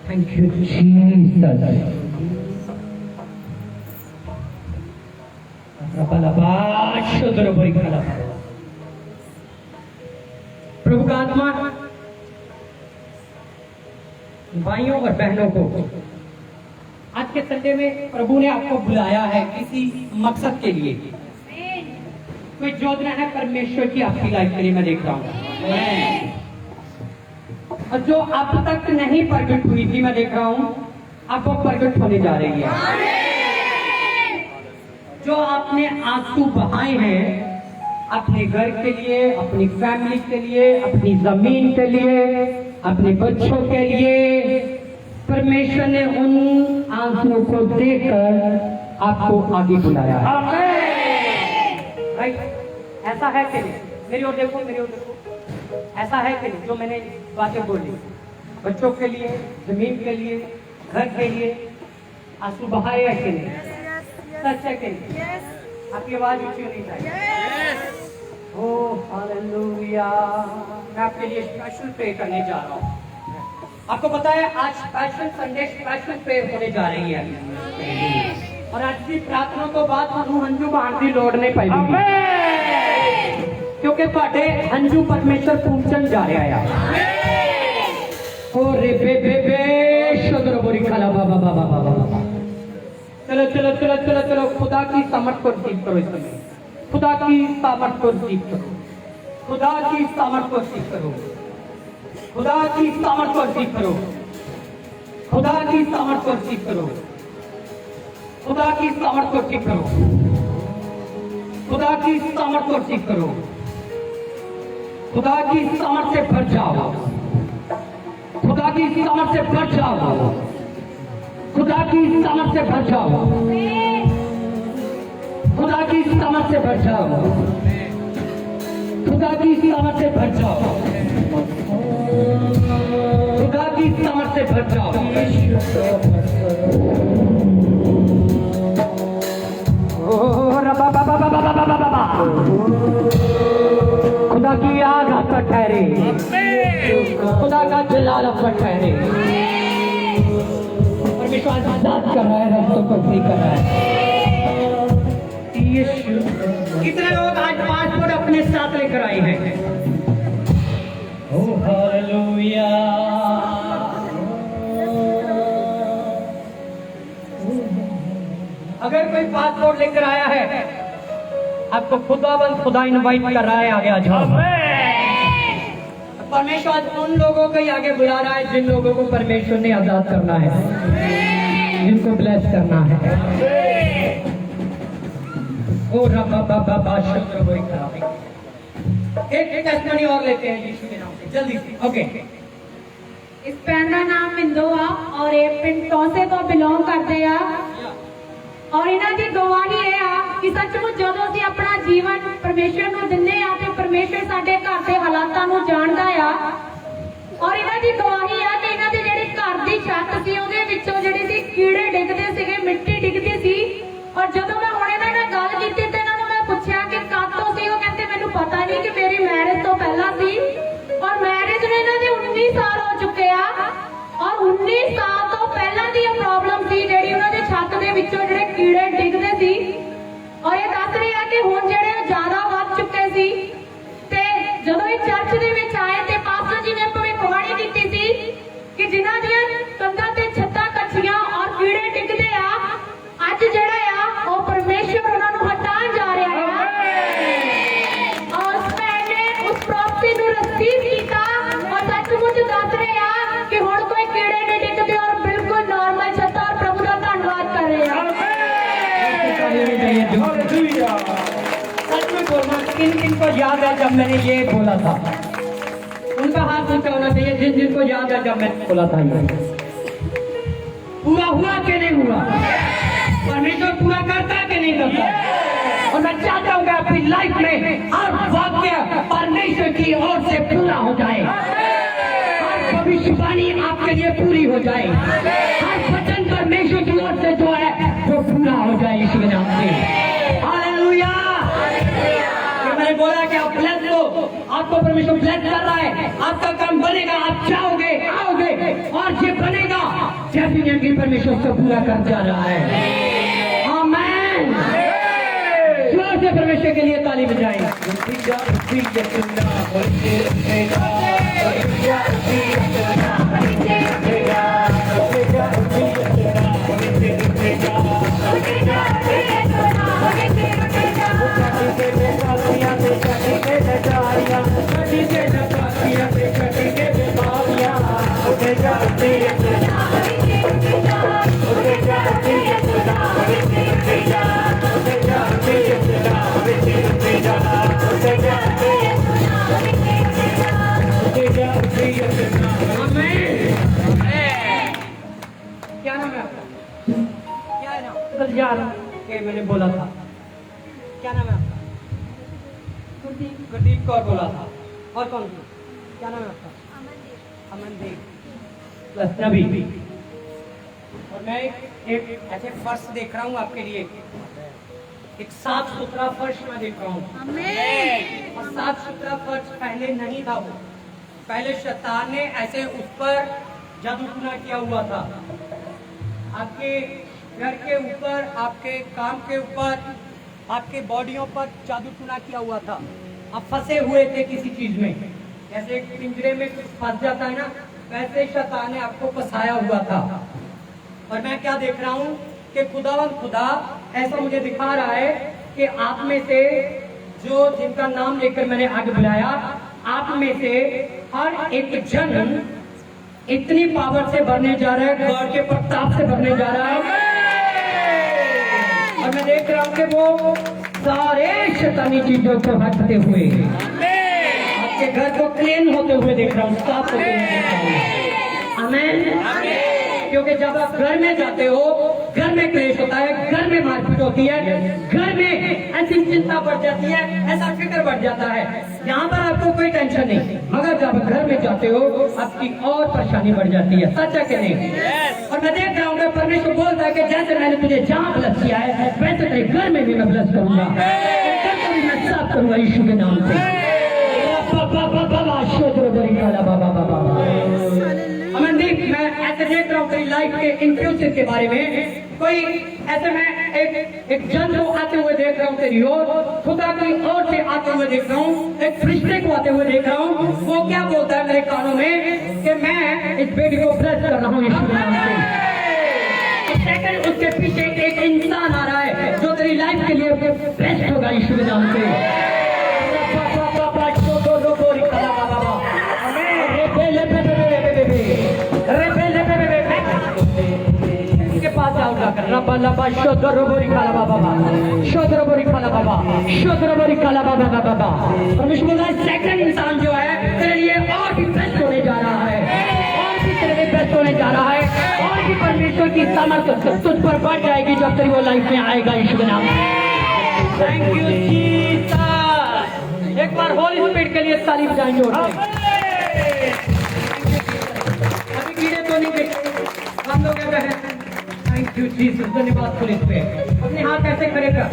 Speaker 1: थैंक यू जीसस शुद्र बोरी खराब प्रभु का आत्मा भाइयों और बहनों को आज के संडे में प्रभु ने आपको बुलाया है किसी मकसद के लिए। कोई योजना है परमेश्वर की आपकी लाइफ के लिए, मैं देख रहा हूँ, और जो अब तक नहीं प्रकट हुई थी मैं देख रहा हूँ अब वो प्रकट होने जा रही है। जो आपने आंसू बहाए हैं अपने घर के लिए, अपनी फैमिली के लिए, अपनी जमीन के लिए, अपने बच्चों के लिए, परमेश्वर ने उन आंसुओं को देखकर आपको आगे बुलाया है। राइट, ऐसा है कि नहीं? मेरी ओर देखो, मेरी ओर देखो, ऐसा है कि नहीं? जो मैंने बातें बोली बच्चों के लिए, जमीन के लिए, घर के लिए आंसू बहाए है कि नहीं? सच है कि नहीं? आपकी आवाज ऊंची होनी चाहिए। Oh hallelujah. मैं आपके लिए स्पेशल प्रे करने जा रहा हूँ। आपको पता है आज स्पेशल संडे स्पेशल प्रे होने जा रही है, और आज की प्रार्थना तो बाद ਤੁਹਾਨੂੰ हंजू बहान की लोड़ नहीं पएगी, क्योंकि ਤੁਹਾਡੇ हंजू परमेश्वर पूछन जा रहा है। ओ रे बे बे बे शुद्र बोरी खाला बाबा बाबा बाबा। चलो चलो चलो चलो चलो, खुदा की सामर्थ को रिसीव करो इस समय, खुदा की सामर्थ को रिसीव करो, खुदा की सामर्थ को रिसीव करो, खुदा की सामर्थ को रिसीव करो, खुदा की सामर्थ को रिसीव करो, खुदा की सामर्थ को रिसीव करो, खुदा की सामर्थ को रिसीव करो, खुदा की सामर्थ से भर जाओ, खुदा की सामर्थ से भर जाओ, खुदा की सामर्थ से भर जाओ, खुदा की सामर्थ से भर जाओ, खुदा की सामर्थ से भर जाओ, खुदा की सामर्थ से भर जाओ। खुदा की आग आप पर ठहरे, खुदा का जलाल आप पर ठहरे। विश्वास आजाद कर रहा है, रस्तों को फ्री कर रहा है। कितने लोग आज पासपोर्ट अपने साथ लेकर आए हैं? Oh hallelujah. अगर कोई पासपोर्ट लेकर आया है, आपको खुदा इनवाइट कर रहा है आगे आ जाओ। परमेश्वर उन लोगों को ही आगे बुला रहा है जिन लोगों को परमेश्वर ने आजाद करना है, जिनको ब्लेस करना है। ओ रब्बा बाबा बादशाह कोई खराब। एक टेस्टमनी और लेते हैं यीशु के नाम से जल्दी से। ओके,
Speaker 2: इस पिंड का नाम मिंदोआ और ये पिंड टौसे तो बिलोंग करते आ, और इन्हां दी गवाही है कि सचमुच ਜਦੋਂ ਅਸੀਂ ਆਪਣਾ ਜੀਵਨ ਪਰਮੇਸ਼ਰ ਨੂੰ ਦਿੰਨੇ ਆ ਤੇ ਪਰਮੇਸ਼ਰ ਸਾਡੇ ਘਰ ਦੇ ਹਾਲਾਤਾਂ ਨੂੰ ਜਾਣਦਾ ਆ, ਔਰ ਇਹਨਾਂ ਦੀ ਗਵਾਹੀ ਆ ਕਿ ਇਹਨਾਂ ਦੇ ਜਿਹੜੇ ਘਰ ਦੀ ਛੱਤ ਸੀ ਉਹਦੇ ਵਿੱਚੋਂ ਜਿਹੜੇ ਸੀ ਕੀੜੇ ਡਿੱਗਦੇ ਸੀਗੇ, ਮਿੱਟੀ ਡਿੱਗਦੀ ਸੀ। ਔਰ ਜਦੋਂ ਮੈਂ ਹੁਣ ਇਹਨਾਂ ਨਾਲ ਗੱਲ ਕੀਤੀ ਤੇ ਇਹਨਾਂ ਨੂੰ ਮੈਂ ਪੁੱਛਿਆ ਕਿ ਕਦ ਤੋਂ ਸੀ, ਉਹ ਕਹਿੰਦੇ ਮੈਨੂੰ ਪਤਾ ਨਹੀਂ ਕਿ ਮੇਰੀ ਮੈਰਿਜ ਤੋਂ ਪਹਿਲਾਂ ਸੀ, ਔਰ ਮੈਰਿਜ ਨੂੰ ਇਹਨਾਂ ਦੇ 19 ਸਾਲ ਹੋ ਚੁੱਕੇ ਆ, ਔਰ 19 ਸਾਲ ਤੋਂ ਪਹਿਲਾਂ ਦੀ ਇਹ ਪ੍ਰੋਬਲਮ ਸੀ ਜਿਹੜੀ ਉਹਨਾਂ ਦੇ ਛੱਤ ਦੇ ਵਿੱਚੋਂ ਜਿਹੜੇ ਕੀੜੇ ਡਿੱਗਦੇ ਸੀ। ਔਰ ਇਹ ਦੱਸ ਰਹੇ ਆ ਕਿ ਹੁਣ ਜਿਹੜੇ ਜ਼ਿਆਦਾ ਵੱਧ ਚੁੱਕੇ ਸੀ, ਤੇ ਜਦੋਂ ਇਹ ਚਰਚ ਦੇ ਵਿੱਚ ਆਏ ਤੇ ਪਾਸਟਰ ਜੀ ਨੇ ਭਵਿੱਖਬਾਣੀ ਕੀਤੀ ਸੀ ਕਿ ਜਿਨ੍ਹਾਂ ਦੀਆਂ ਕੰਧਾਂ ਤੇ ਛੱਤਾਂ ਕੱਚੀਆਂ ਔਰ ਕੀੜੇ ਡਿੱਗਦੇ ਆ, ਅੱਜ ਜਿਹੜਾ ਆ ਉਹ ਪਰਮੇਸ਼ਰ ਉਹਨਾਂ ਨੂੰ ਹਟਾਉਣ ਜਾ ਰਿਹਾ ਆ। ਔਰ ਉਸ ਭੈਣ ਨੇ ਉਸ ਪ੍ਰੋਫੈਸੀ ਨੂੰ ਰਿਸੀਵ ਕੀਤਾ ਔਰ ਸੱਚਮੁੱਚ ਦੱਸ ਰਹੇ ਆ ਕਿ ਹੁਣ ਕੋਈ ਕੀੜੇ ਨਹੀਂ ਡਿੱਗਦੇ ਔਰ ਬਿਲਕੁਲ ਨਾਰਮਲ ਛੱਤਾਂ, ਔਰ ਪ੍ਰਭੂ ਦਾ ਧੰਨਵਾਦ ਕਰ ਰਹੇ ਆ।
Speaker 1: किन किन को याद है जब मैंने ये बोला था? उनका हाथ ऊंचा होना चाहिए जिन जिनको याद है जब मैंने बोला था ये। पूरा हुआ कि नहीं हुआ? परमेश्वर पूरा करता कि नहीं करता? और मैं चाहता हूँ कि आपकी लाइफ में हर वाक्य परमेश्वर की ओर से पूरा हो जाए। भविष्यवाणी आपके लिए पूरी हो जाए, हर वचन परमेश्वर की ओर से जो है वो पूरा हो जाए यीशु के नाम से। हालेलुया। मैंने बोला कि आप ब्लेस हो, आपको परमेश्वर ब्लेस कर रहा है, आपका काम बनेगा, आप जाओगे आओगे और ये बनेगा डेफिनेटली परमेश्वर उसको पूरा कर जा रहा है। आमीन। जोर से परमेश्वर के लिए ताली बजाएं। क्या नाम है आपका? क्या है नाम? यार मैंने बोला था, क्या नाम है आपका? गुरदीप कौर बोला था। और कौन सी? क्या नाम है आपका? अमनदीप प्लस नबी। और मैं एक ऐसे फर्श देख रहा हूँ आपके लिए, एक साफ सुथरा फर्श मैं देख रहा हूँ। और साफ सुथरा फर्श पहले नहीं था, वो पहले शैतान ने ऐसे उस पर जादू टूना किया हुआ था। आपके घर के ऊपर, आपके काम के ऊपर, आपके बॉडियों पर जादू टूना किया हुआ था। आप फंसे हुए थे किसी चीज में, जैसे एक पिंजरे में कुछ फंस जाता है ना, वैसे शैतान ने आपको फंसाया हुआ था। और मैं क्या देख रहा हूँ कि खुदा ऐसा मुझे दिखा रहा है कि आप में से जो जिनका नाम लेकर मैंने आगे बुलाया, आप में से हर एक जन इतनी पावर से भरने जा रहा है, गॉड के प्रताप से भरने जा रहा है। और मैं देख रहा हूँ कि वो सारे शैतानी चीजों को हटते हुए आपके घर को क्लीन होते हुए देख रहा हूँ, साफ होते हुए देख रहा हूँ। आमीन। क्योंकि जब आप घर में जाते हो, घर में क्लेश होता है, घर में मारपीट होती है, घर में ऐसी चिंता बढ़ जाती है, ऐसा फिक्र बढ़ जाता है। यहाँ पर आपको कोई टेंशन नहीं, मगर जब घर में जाते हो आपकी और परेशानी बढ़ जाती है। सच है कि नहीं? और मैं देख रहा हूँ कि परमेश्वर बोलता है कि जैसे मैंने तुझे जहाँ ब्लेस किया है, वैसे तेरे घर में भी मैं ब्लेस करूंगा, घर को भी मैं साफ करूंगा यीशु के नाम से। अमनदीप, मैं ऐसे देख रहा हूँ तेरी लाइफ के इन फ्यूचर के बारे में, कोई ऐसे मैं एक जन को आते हुए देख रहा हूँ तेरी ओर, खुदा की ओर से आते हुए देख रहा हूँ, एक फरिश्ते को आते हुए देख रहा हूँ। वो क्या बोलता है मेरे कानों में कि मैं इस बेटी को ब्लेस कर रहा हूँ यीशु के नाम से। सेकंड उसके पीछे एक इंसान आ रहा है जो तेरी लाइफ के लिए बेस्ट होगा यीशु के नाम से। इसके पास आओ जाकर रब्बा लब्बा शोधरबोरी काला बाबा, शोधरबोरी काला बाबा, शोधरबोरी काला बाबा बाबा। परमेश्वर बोला सेकंड इंसान जो है तेरे लिए और भी बेस्ट होने जा रहा है, और भी तेरे लिए बेस्ट होने जा रहा है, और भी परमेश्वर की सामर्थ्य तुझ पर बढ़ जाएगी जब तेरी वो लाइफ में आएगा यीशु के नाम से। Thank you Jesus. एक बार होली स्पिरिट के लिए ताली बजाएंगे। अभी कीड़े तो नहीं देखे हम लोग हैं। Thank you Jesus. धन्यवाद पुलिस पे। अपने हाथ ऐसे खड़े कर,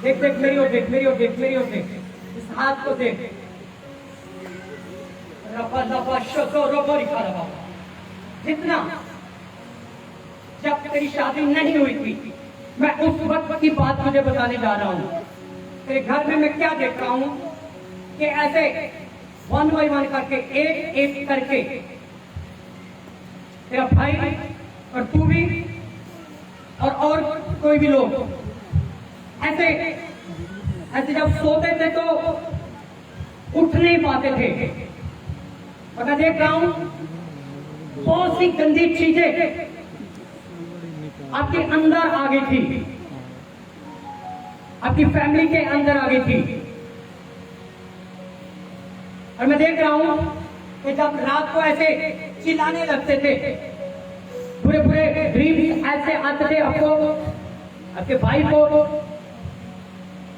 Speaker 1: देख देख मेरी ओर देख, मेरी ओर देख, मेरी ओर देख, इस हाथ को देख। रब्बा लब्बा शोधरबोरी काला बाबा। जितना जब तेरी शादी नहीं हुई थी, मैं उस वक्त की बात तुझे बताने जा रहा हूँ। तेरे घर में मैं क्या देख रहा हूँ कि ऐसे 1 by 1 करके, एक एक करके तेरा भाई और तू भी और कोई भी लोग ऐसे ऐसे जब सोते थे तो उठ नहीं पाते थे। और मैं देख रहा हूँ बहुत सी गंदी चीजें आपके अंदर आ गई थी, आपकी फैमिली के अंदर आ गई थी। और मैं देख रहा हूं कि जब रात को ऐसे चिल्लाने लगते थे, पूरे पूरे ड्रीम ऐसे आते थे आपको, आपके भाई को,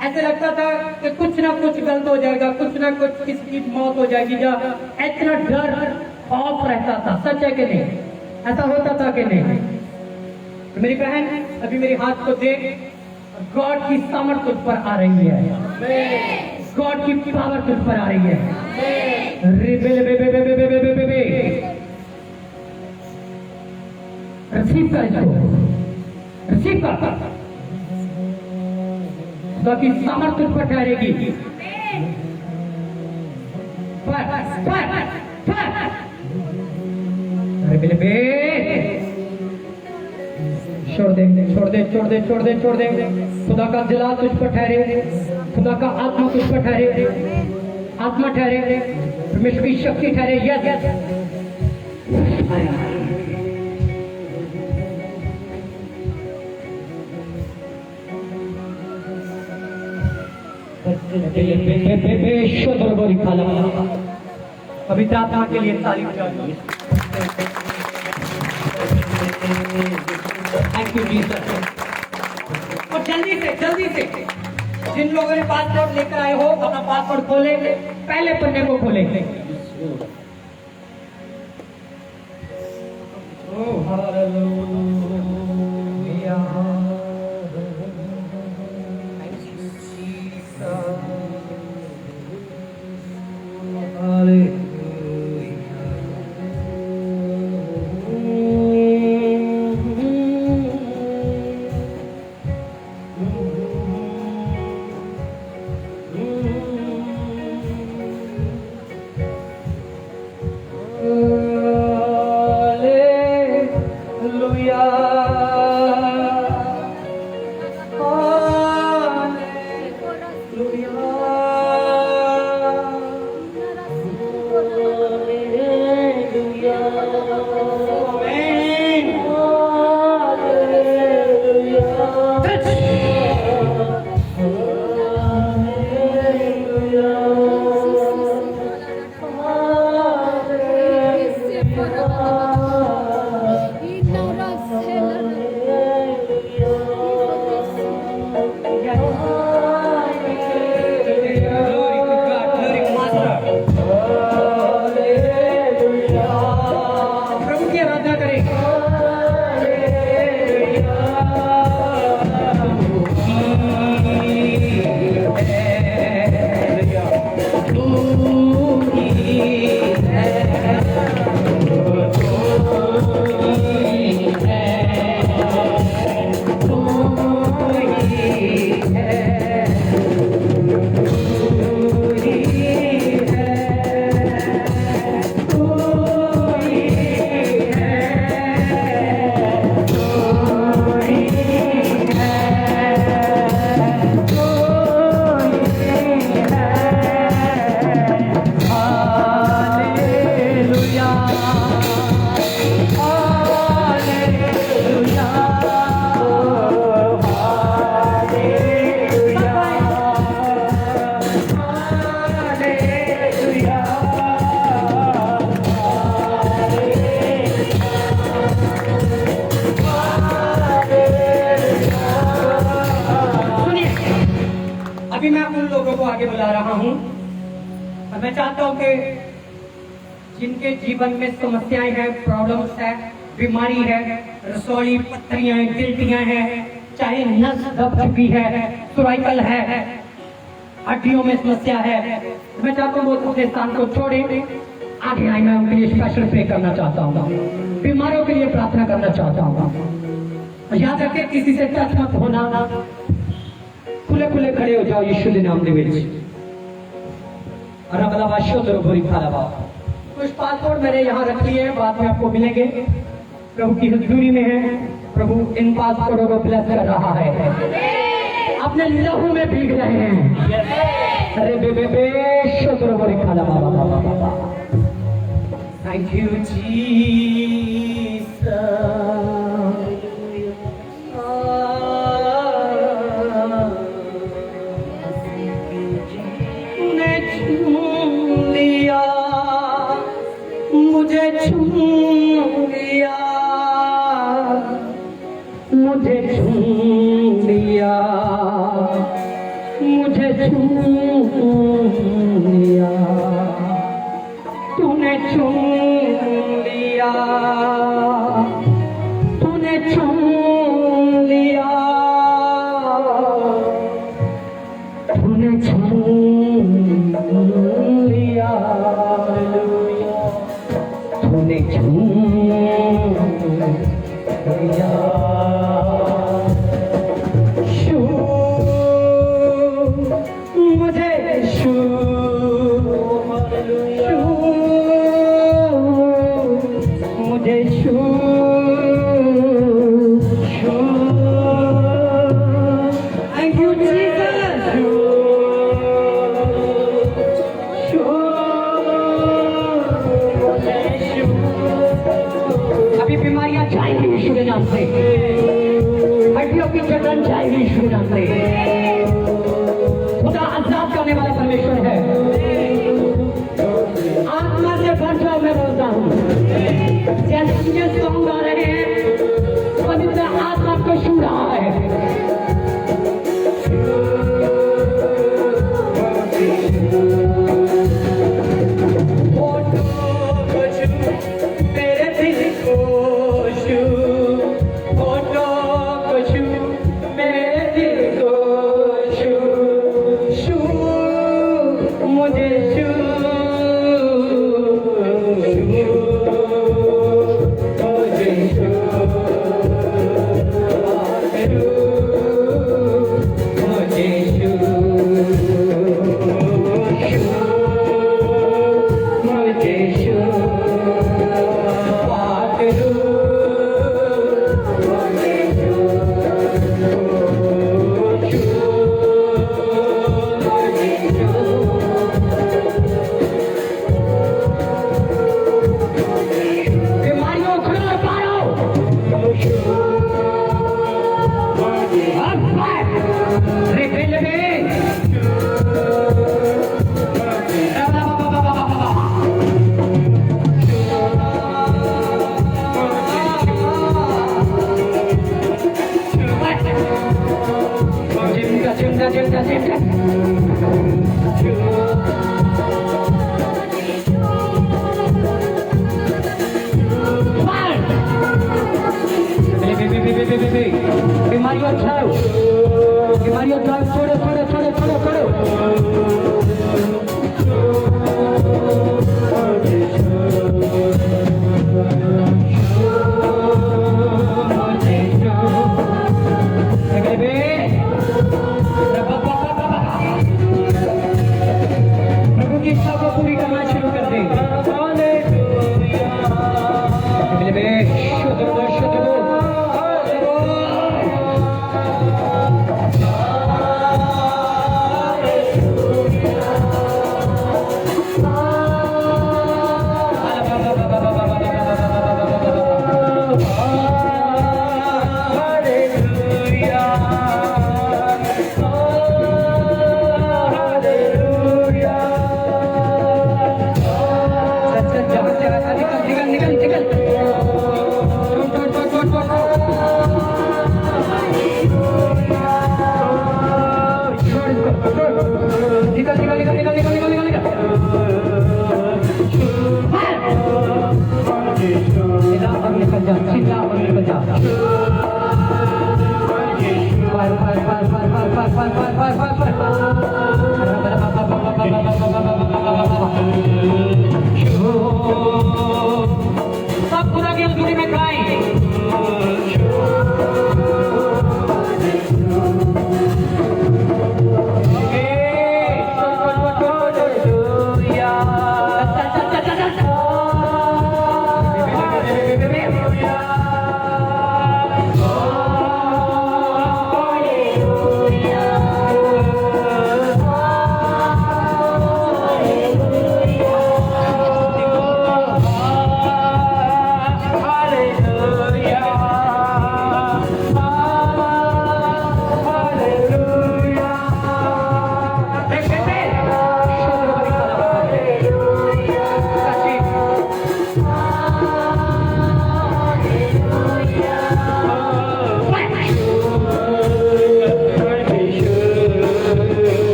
Speaker 1: ऐसे लगता था कि कुछ ना कुछ गलत हो जाएगा, कुछ ना कुछ किसी की मौत हो जाएगी। जब इतना डर खौफ रहता था, सच है कि नहीं? ऐसा होता था कि नहीं? तो मेरी बहन अभी मेरे हाथ को देख, गॉड की सामर्थ तुझ पर आ रही है, गॉड की पावर तुझ पर आ रही है। रिसीव कर इसको, रिसीव कर। खुदा की सामर्थ तुझ पर ठहरेगी। छोड़ दे, छोड़ दे, छोड़ दे, छोड़ दे, छोड़ दे। खुदा का जलाल तुझ पर ठहरे, खुदा का आत्मा तुझ पर ठहरे, आत्मा ठहरे, परमेश्वर की शक्ति ठहरे। यस यस, पवित्र आत्मा के लिए तारीफ चाहिए। Thank you Jesus. और जल्दी से जिन लोगों ने पासपोर्ट लेकर आए हो, अपना पासपोर्ट खोले, पहले पन्ने को खोले। ओह हालेलुया, अभी मैं उन लोगों को आगे बुला रहा हूं और मैं चाहता हूं कि जिनके जीवन में समस्याएं हैं, प्रॉब्लम्स है, बीमारी है, रसोई पत्थरियां हैं, गिल्टियां हैं, चाहे नस दब चुकी है, सर्वाइकल है, हड्डियों में समस्या है, मैं चाहता हूं वो अपने स्थान को छोड़े, आगे आए। मैं उनके लिए स्पेशल प्रे करना चाहता हूँ, बीमारों के लिए प्रार्थना करना चाहता हूँ। याद रखें, किसी से टच मत होना, खुले खुले खड़े हो जाओ यीशु के नाम में। कुछ पासपोर्ट मैंने यहाँ रख लिए हैं, बाद में आपको मिलेंगे। प्रभु की हजूरी में है, प्रभु इन पासपोर्टों को ब्लेस कर रहा है, अपने लहू में भीग रहे हैं। अरे थैंक यू मुझे छू लिया, मुझे छू लिया, मुझे चूम लिया, तूने चूम लिया, तूने चूम लिया, तूने चूम लिया, तूने चूम लिया। शू मुझे शू मुझे शू शू थैंक यू जीसस। शू अभी बीमारियां जाएंगी यीशु के नाम से, हड्डियों की जकड़न जाएगी यीशु के नाम से। खुदा आजाद करने वाला परमेश्वर है। आत्मा से भर जाओ, मैं बोलता हूँ। जैसे ये सॉन्ग गा रहे हैं, पवित्र आत्मा को छू रहा है। तेरे दिल को छू, होठों को छू, मेरे दिल को छू, छू मुझे छू, मुझे छू, मुझे छू, मुझे छू, बीमारियों को पारो, चिमटा चिमटा चिमटा बीमारियों उठाओ, बीमारियों उठाओ, छोड़ो छोड़ो छोड़ो छोड़ो छोड़ो। प्रभु की इच्छा को पूरी करना शुरू कर दे। शुद्ध हो, शुद्ध हो।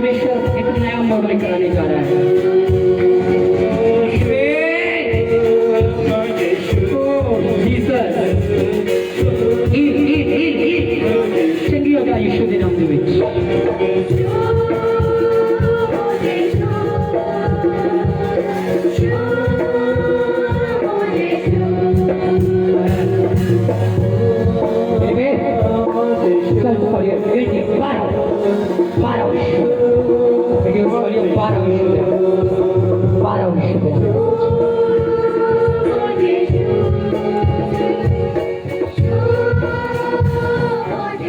Speaker 1: परमेश्वर एक नया मॉडल कराने जा रहा है। चंगी हो जाए यीशु के नाम दे विच।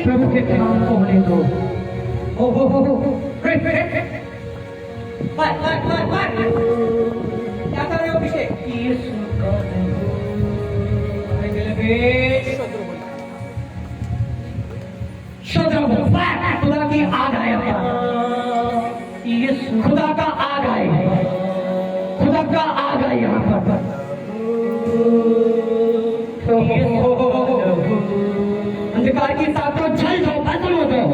Speaker 1: प्रभु के नाम को होने दो। ओ हो क्या कर रहे हो पीछे? खुदा की आग आए, खुदा का आग आए, खुदा का आग आए यहाँ पर। अंधकार की ताकत जल जाओ, खत्म हो जाओ।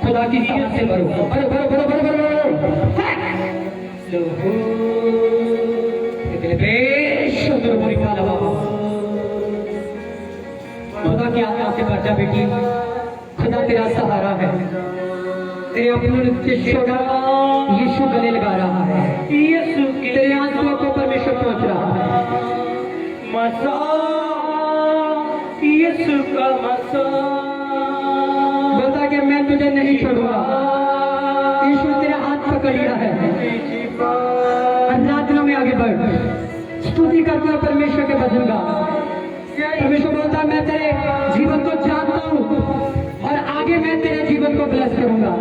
Speaker 1: खुदा की ताकत से भरो, भरो भरो भरो भरो भरो खुदा की आत्मा से भर जा बेटी। खुदा तेरा सहारा है। तेरे अपने यीशु गले लगा रहा है। तेरे आंसुओं को परमेश्वर पहुंच रहा है।
Speaker 3: यीशु का मसा
Speaker 1: बोलता कि मैं तुझे नहीं छोड़ूंगा। यीशु तेरा हाथ पकड़ लिया है। आराधना में आगे बढ़, स्तुति करके परमेश्वर के भजन गा। परमेश्वर बोलता है मैं तेरे जीवन को जानता हूँ और आगे मैं तेरे जीवन को ब्लेस करूंगा।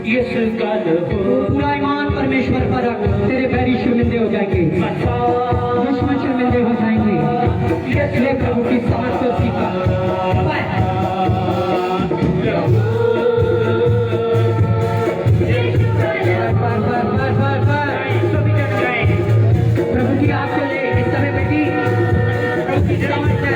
Speaker 3: यीशु का
Speaker 1: पूरा ईमान परमेश्वर पर रख, तेरे बैरी शर्मिंदे हो जाएंगे, दुश्मन शर्मिंदे हो जाएंगे। इसलिए प्रभु की सामर्थ को सीखा। प्रभु की आग को ले इस समय बेटी, प्रभु की सामर्थ है।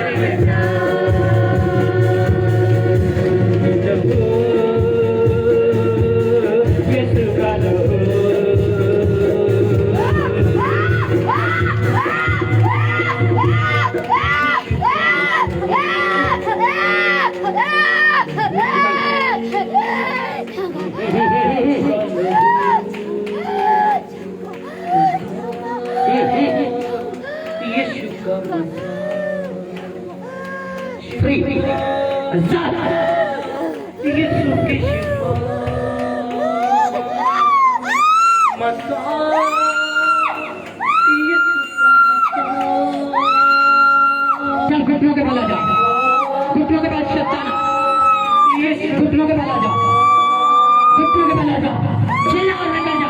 Speaker 1: Free, azad, यीशु की शिफा, मसा, यीशु का मसा। चल घुटनों के बल आ जा, घुटनों के बल शैतान, घुटनों के बल आ जा, घुटनों के बल आ जा, चिल्ला और निकल जा।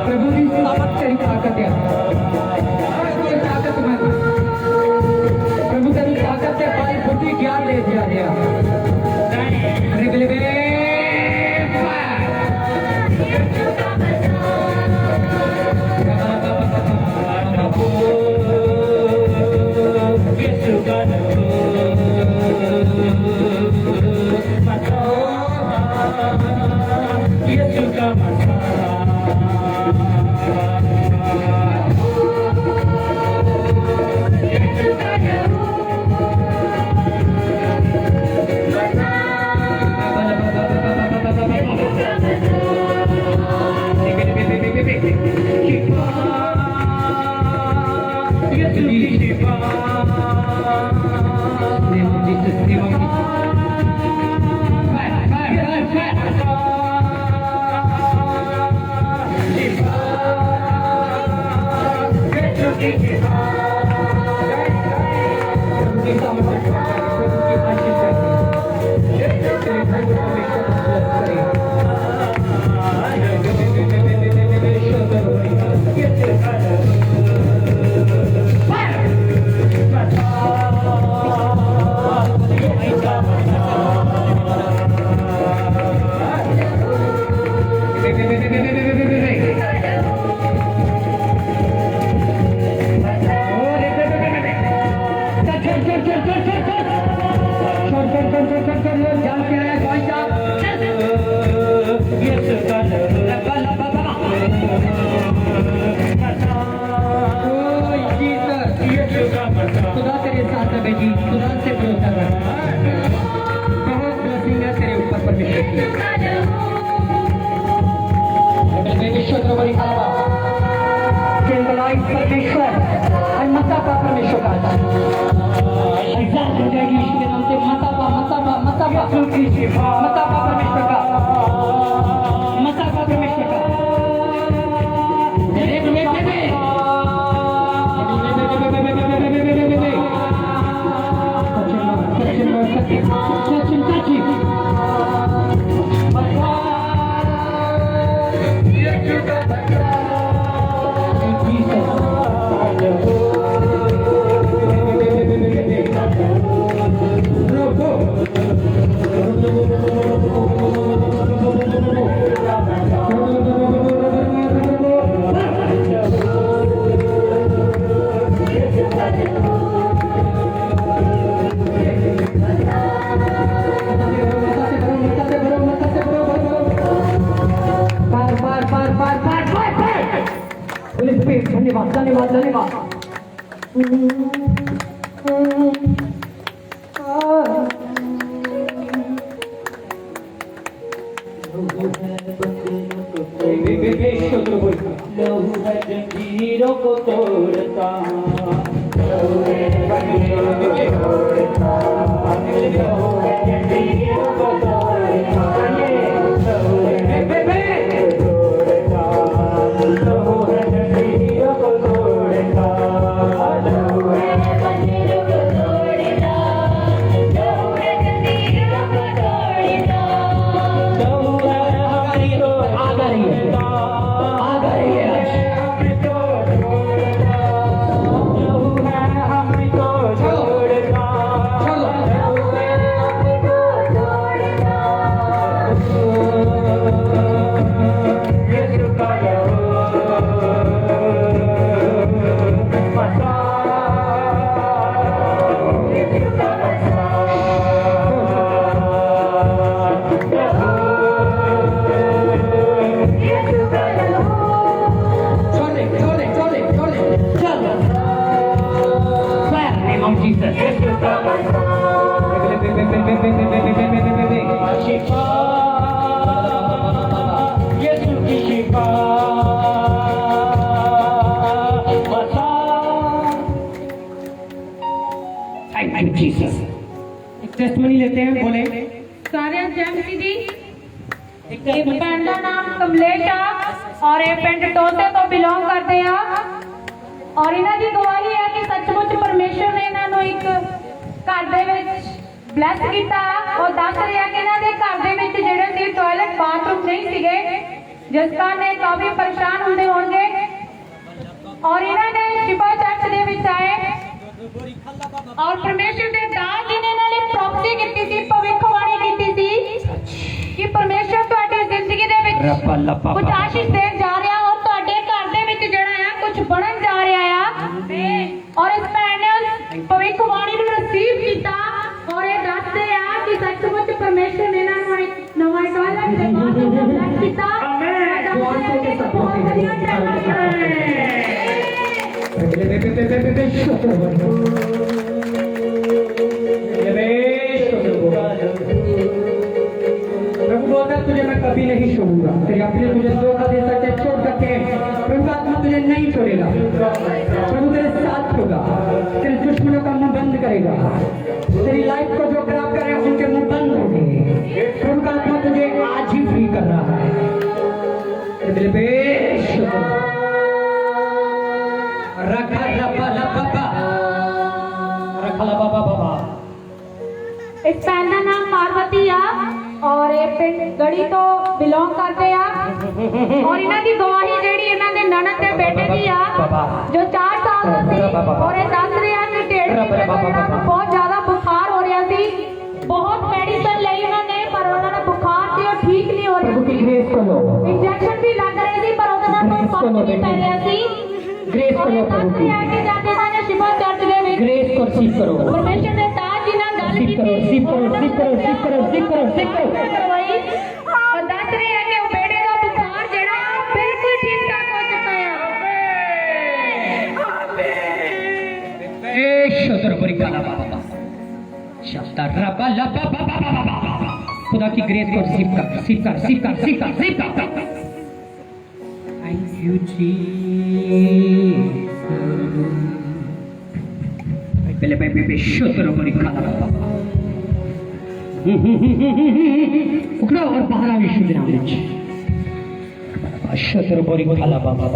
Speaker 1: प्रभु की सामर्थ तेरी ताकत है। प्रभु तेरी ताकत है। भाई बुद्धि ज्ञान ले दिया गया। खुदा तेरे साथ है बेटी, खुदा से भरोसा रख। बहुत ब्लेसिंग है तेरे ऊपर परमेश्वर की। परमेश्वर अन्नता का परमेश्वर का एग्जाम हो जाएगी यीशु के नाम से। मतापा मतापा मतापा मतापा परमेश्वर का, मतापा परमेश्वर का। धन्यवाद धन्यवाद धन्यवाद।
Speaker 5: लहू है जंजीरों को तोड़ता, लहू है जंजीरों को तोड़ता, लहू है जंजीरों को तोड़ता, लहू है लहू है जंजीरों को तोड़ता, लहू है जंजीरों को तोड़ता, लहू है जंजीरों को तोड़ता, लहू है हमारी को आ गई है।
Speaker 1: टेस्टमनी लेते हैं, बोले
Speaker 2: सारे जैमसी दी ਇਹ ਪਿੰਡ ਦਾ ਨਾਮ ਕਮਲੇਸ਼ ਆ ਔਰ ਇਹ ਪਿੰਡ ਟੋਤੇ ਤੋਂ ਬਿਲੋਂਗ ਕਰਦੇ ਆ ਔਰ ਇਹਨਾਂ ਦੀ ਗਵਾਹੀ ਹੈ ਕਿ ਸੱਚਮੁੱਚ ਪਰਮੇਸ਼ਰ ਨੇ ਇਹਨਾਂ ਨੂੰ ਇੱਕ ਘਰ ਦੇ ਵਿੱਚ ਬਲੈਸ ਕੀਤਾ ਔਰ ਦੱਸ ਰਿਹਾ ਕਿ ਇਹਨਾਂ ਦੇ ਘਰ ਦੇ ਵਿੱਚ ਜਿਹੜੇ ਸੀ ਟਾਇਲਟ ਬਾਥਰੂਮ ਨਹੀਂ ਸੀਗੇ ਜਿਸ ਕਾਰਨ ਇਹ ਕਾਫੀ ਪਰੇਸ਼ਾਨ ਹੁੰਦੇ ਹੋਣਗੇ ਔਰ ਇਹਨਾਂ ਨੇ ਸ਼ਿਫਾ ਚਰਚ ਦੇ ਵਿੱਚ ਆਏ ਔਰ ਪਰਮੇਸ਼ਰ ਦੇ ਦਾਸ ਜੀ ਨੇ ਇਹਨਾਂ ਲਈ ਪ੍ਰੋਫੈਸੀ ਕੀਤੀ ਸੀ, ਭਵਿੱਖਬਾਣੀ ਕੀਤੀ ਸੀ ਕਿ ਪਰਮੇਸ਼ਰ ਤੁਹਾਡੀ ਜ਼ਿੰਦਗੀ ਦੇ ਵਿੱਚ ਕੁਝ ਆਸ਼ੀਸ਼ ਦੇਣ ਜਾ ਰਿਹਾ ਔਰ ਤੁਹਾਡੇ ਘਰ ਦੇ ਵਿੱਚ ਜਿਹੜਾ ਆ ਕੁਝ ਬਣਨ ਜਾ ਰਿਹਾ ਆ ਔਰ ਇਸ ਭੈਣ ਨੇ ਭਵਿੱਖਬਾਣੀ ਨੂੰ ਰਿਸੀਵ ਕੀਤਾ ਔਰ ਇਹ ਦੱਸਦੇ ਆ ਕਿ ਸੱਚਮੁੱਚ ਪਰਮੇਸ਼ਰ ਨੇ ਇਹਨਾਂ ਨੂੰ ਇੱਕ ਨਵਾਂ ਟਾਇਲਟ ਦੇ ਬਾਥਰੂਮ ਬਲੈਸ ਕੀਤਾ।
Speaker 1: प्रभु बोलता है तुझे मैं कभी नहीं छोड़ूंगा, तेरे अपने तुझे धोखा दे सकते छोड़ सकते हैं, प्रभु का आत्मा तुझे नहीं छोड़ेगा, प्रभु तेरे साथ होगा, तेरे दुश्मनों का मुंह बंद करेगा, तेरी लाइफ को जो खराब कर रहे हैं उनके मुंह बंद होंगे, प्रभु का आत्मा तुझे आज ही फ्री कर रहा है। रखा रबा लबा रखा लबा बाबा।
Speaker 2: इस भैन का नाम पार्वती आ और ये पिंड गड़ी तो बिलोंग करते आ और इन्हां दी गवाही जेड़ी इन्हां दे ननद दे बेटे दी आ जो 4 साल दा सी और ये दस रहे आ कि ढेड़ पीड़ तो बहुत ज्यादा बुखार हो रहा सी, बहुत मेडिसिन ली उन्होंने पर उन्होंने बुखार से और ठीक नहीं हो रहा, इंजेक्शन भी लग रहे थे पर उन्होंने कोई फर्क नहीं पै रहा सी।
Speaker 1: ग्रेस करो प्रभु की,
Speaker 2: जाते सारे शिवा चर्च दे विच
Speaker 1: ग्रेस को रिसीव करो,
Speaker 2: परमेश्वर ने दास जी नाल गल कीती करवाई और दस रहे हैं कि बेटे का बुखार जेड़ा बिल्कुल ठीक ठाक हो
Speaker 1: खुदा की ग्रेस को रिसीव कर, रिसीव कर, रिसीव कर, रिसीव कर, रिसीव कर। Thank you Jesus. पहले पे शुद्ध बड़ी खाला उकड़ा और बाहर आओ यीशु के नाम में। शुद्ध बड़ी खाला बाबा।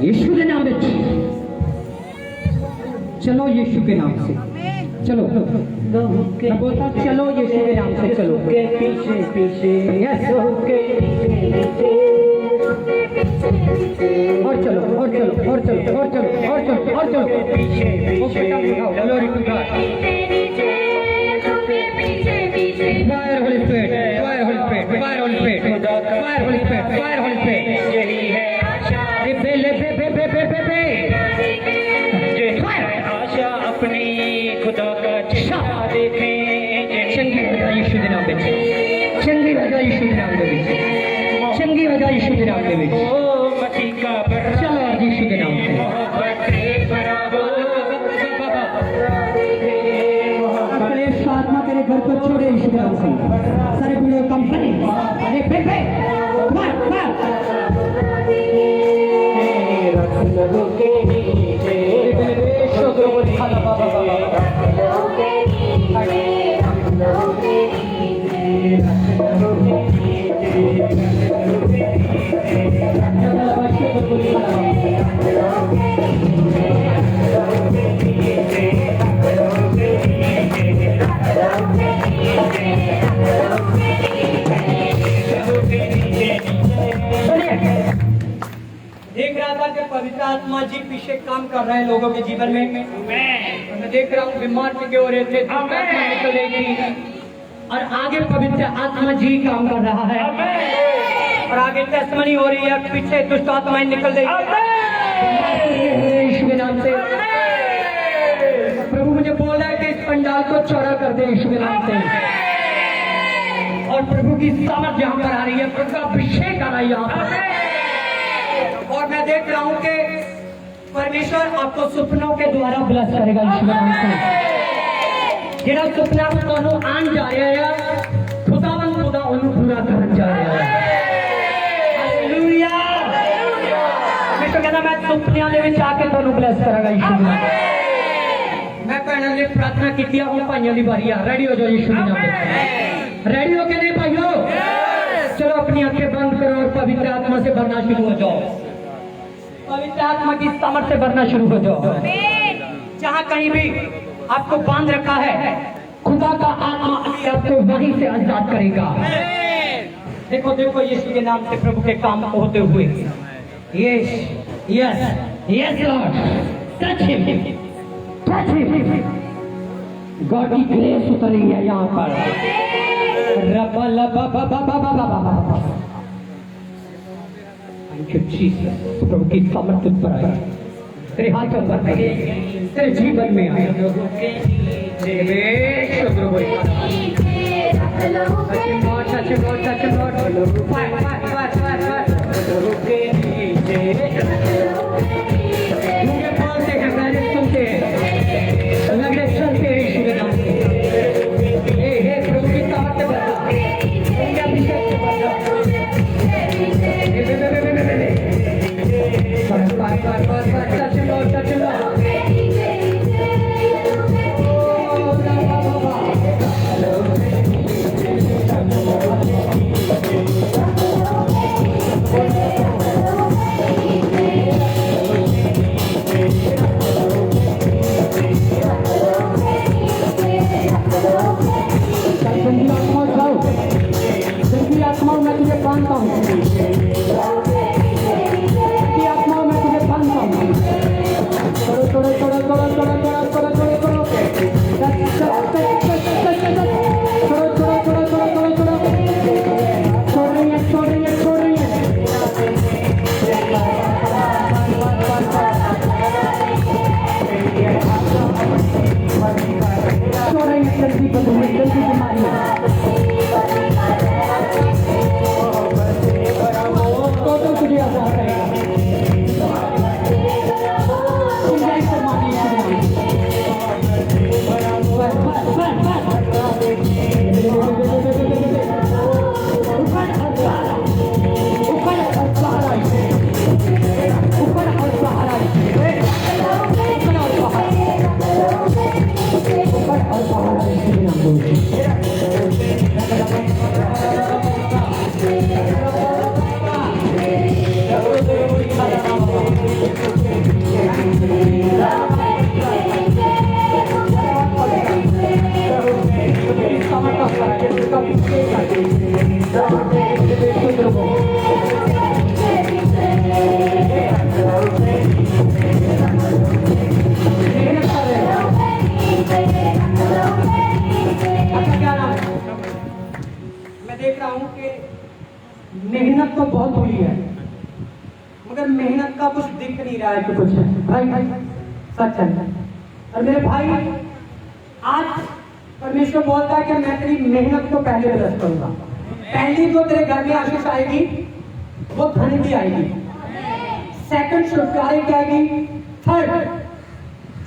Speaker 1: यीशु के नाम में चलो, यीशु के नाम से चलो। मैं बोलता चलो यीशु के नाम से चलो।
Speaker 5: के पीछे पीछे
Speaker 1: यस
Speaker 5: के पीछे
Speaker 1: और चलो और चलो और चलो और चलो और चलो और चलो।
Speaker 5: पीछे
Speaker 1: glory to God. Fire holy spirit, fire holy spirit, fire holy spirit, fire holy spirit, fire holy spirit.
Speaker 5: यही है आशा, आशा अपनी खुदा का चेहरा देखें।
Speaker 1: चंगी हो जाए यीशु के नाम में, चंगी हो जाए यीशु के नाम में, चंगी हो जाए यीशु के नाम में।
Speaker 5: ओ मसीह का बड़ा
Speaker 1: चलो और यीशु के नाम से अपने आत्मा तेरे घर को छोड़े यीशु के नाम से। सारे पूरे कंपनी अरे पे
Speaker 5: के नीचे
Speaker 1: देख रहा था कि पवित्र आत्मा जी पीछे काम कर रहे हैं लोगों के जीवन में। मैं देख रहा हूँ बीमार टिके हो रहे थे, दुष्ट आत्मा निकल रही थी और आगे पवित्र आत्मा जी काम कर रहा है और आगे टेस्टमनी हो रही है, पीछे दुष्ट आत्माएं निकल रही है यीशु के नाम से। प्रभु मुझे बोल रहा है कि इस पंडाल को चौड़ा कर दे यीशु के नाम से। और प्रभु की सामर्थ यहाँ पर आ रही है, प्रभु का अभिषेक आ रहा है यहाँ पर। और मैं देख रहा हूँ कि परमेश्वर आपको सपनों के द्वारा ब्लेस करेगा यीशु के नाम से। जेड़ा सपना ਤੁਹਾਨੂੰ आन जा रहा है, खुदावन खुदा ਉਹਨੂੰ पूरा करन जा रहा है। हालेलुया। मैं तो कहना मैं सुपनिਆਂ ਦੇ ਵਿੱਚ ਆ ਕੇ ਤੁਹਾਨੂੰ ब्लेस ਕਰਾਂਗਾ यीशु के नाम से। मैं ਭੈਣਾਂ ਲਈ प्रार्थना ਕੀਤੀ ਆ, ਹੁਣ ਭਾਈਆਂ ਦੀ ਵਾਰੀ ਆ। रेडी हो जाओ यीशु के नाम पे। रेडी हो के नहीं भाइयों? चलो अपनी आंखें बंद करो और पवित्र आत्मा से भरना शुरू हो जाओ। पवित्र आत्मा की सामर्थ से भरना शुरू हो जाओ। जहाँ कहीं भी आपको बांध रखा है, खुदा का आत्मा अभी आपको वहीं से आजाद करेगा। देखो देखो यीशु के नाम से प्रभु के काम होते हुए। Yes yes yes lord, touch him, touch him. God की ग्रेस उतर रही है यहाँ पर। रबा लबा बाबा बाबा बाबा। Thank you Jesus. प्रभु की सामर्थ तुझ पर आई, तेरे हाथों पर आई, तेरे जीवन में आई। प्रभु की सामर्थ से भरा, अभिषेक से भरा। आत्माओं में तुझे बांधता हूँ, आत्माओं में तुझे बांधता हूँ। छोड़ो छोड़ो छोड़ो छोड़ो छोड़ो छोड़ो छोड़ो छोड़ो छोड़ो छोड़ रही है, छोड़ रही है, छोड़ रही है। छोड़ रही है जल्दी बीमारियाँ। मेहनत कर रहे हो। आपका क्या नाम है? मैं देख रहा हूँ कि मेहनत तो बहुत हुई है, मगर मेहनत का कुछ दिख नहीं रहा है कि कुछ है। भाई सच है। और मेरे भाई, आज परमेश्वर बोलता है कि मैं तेरी मेहनत को पहले ब्लेस करूंगा। पहली जो तेरे घर में आशीष आएगी वो धन की आएगी, सेकंड छुटकारे की आएगी, थर्ड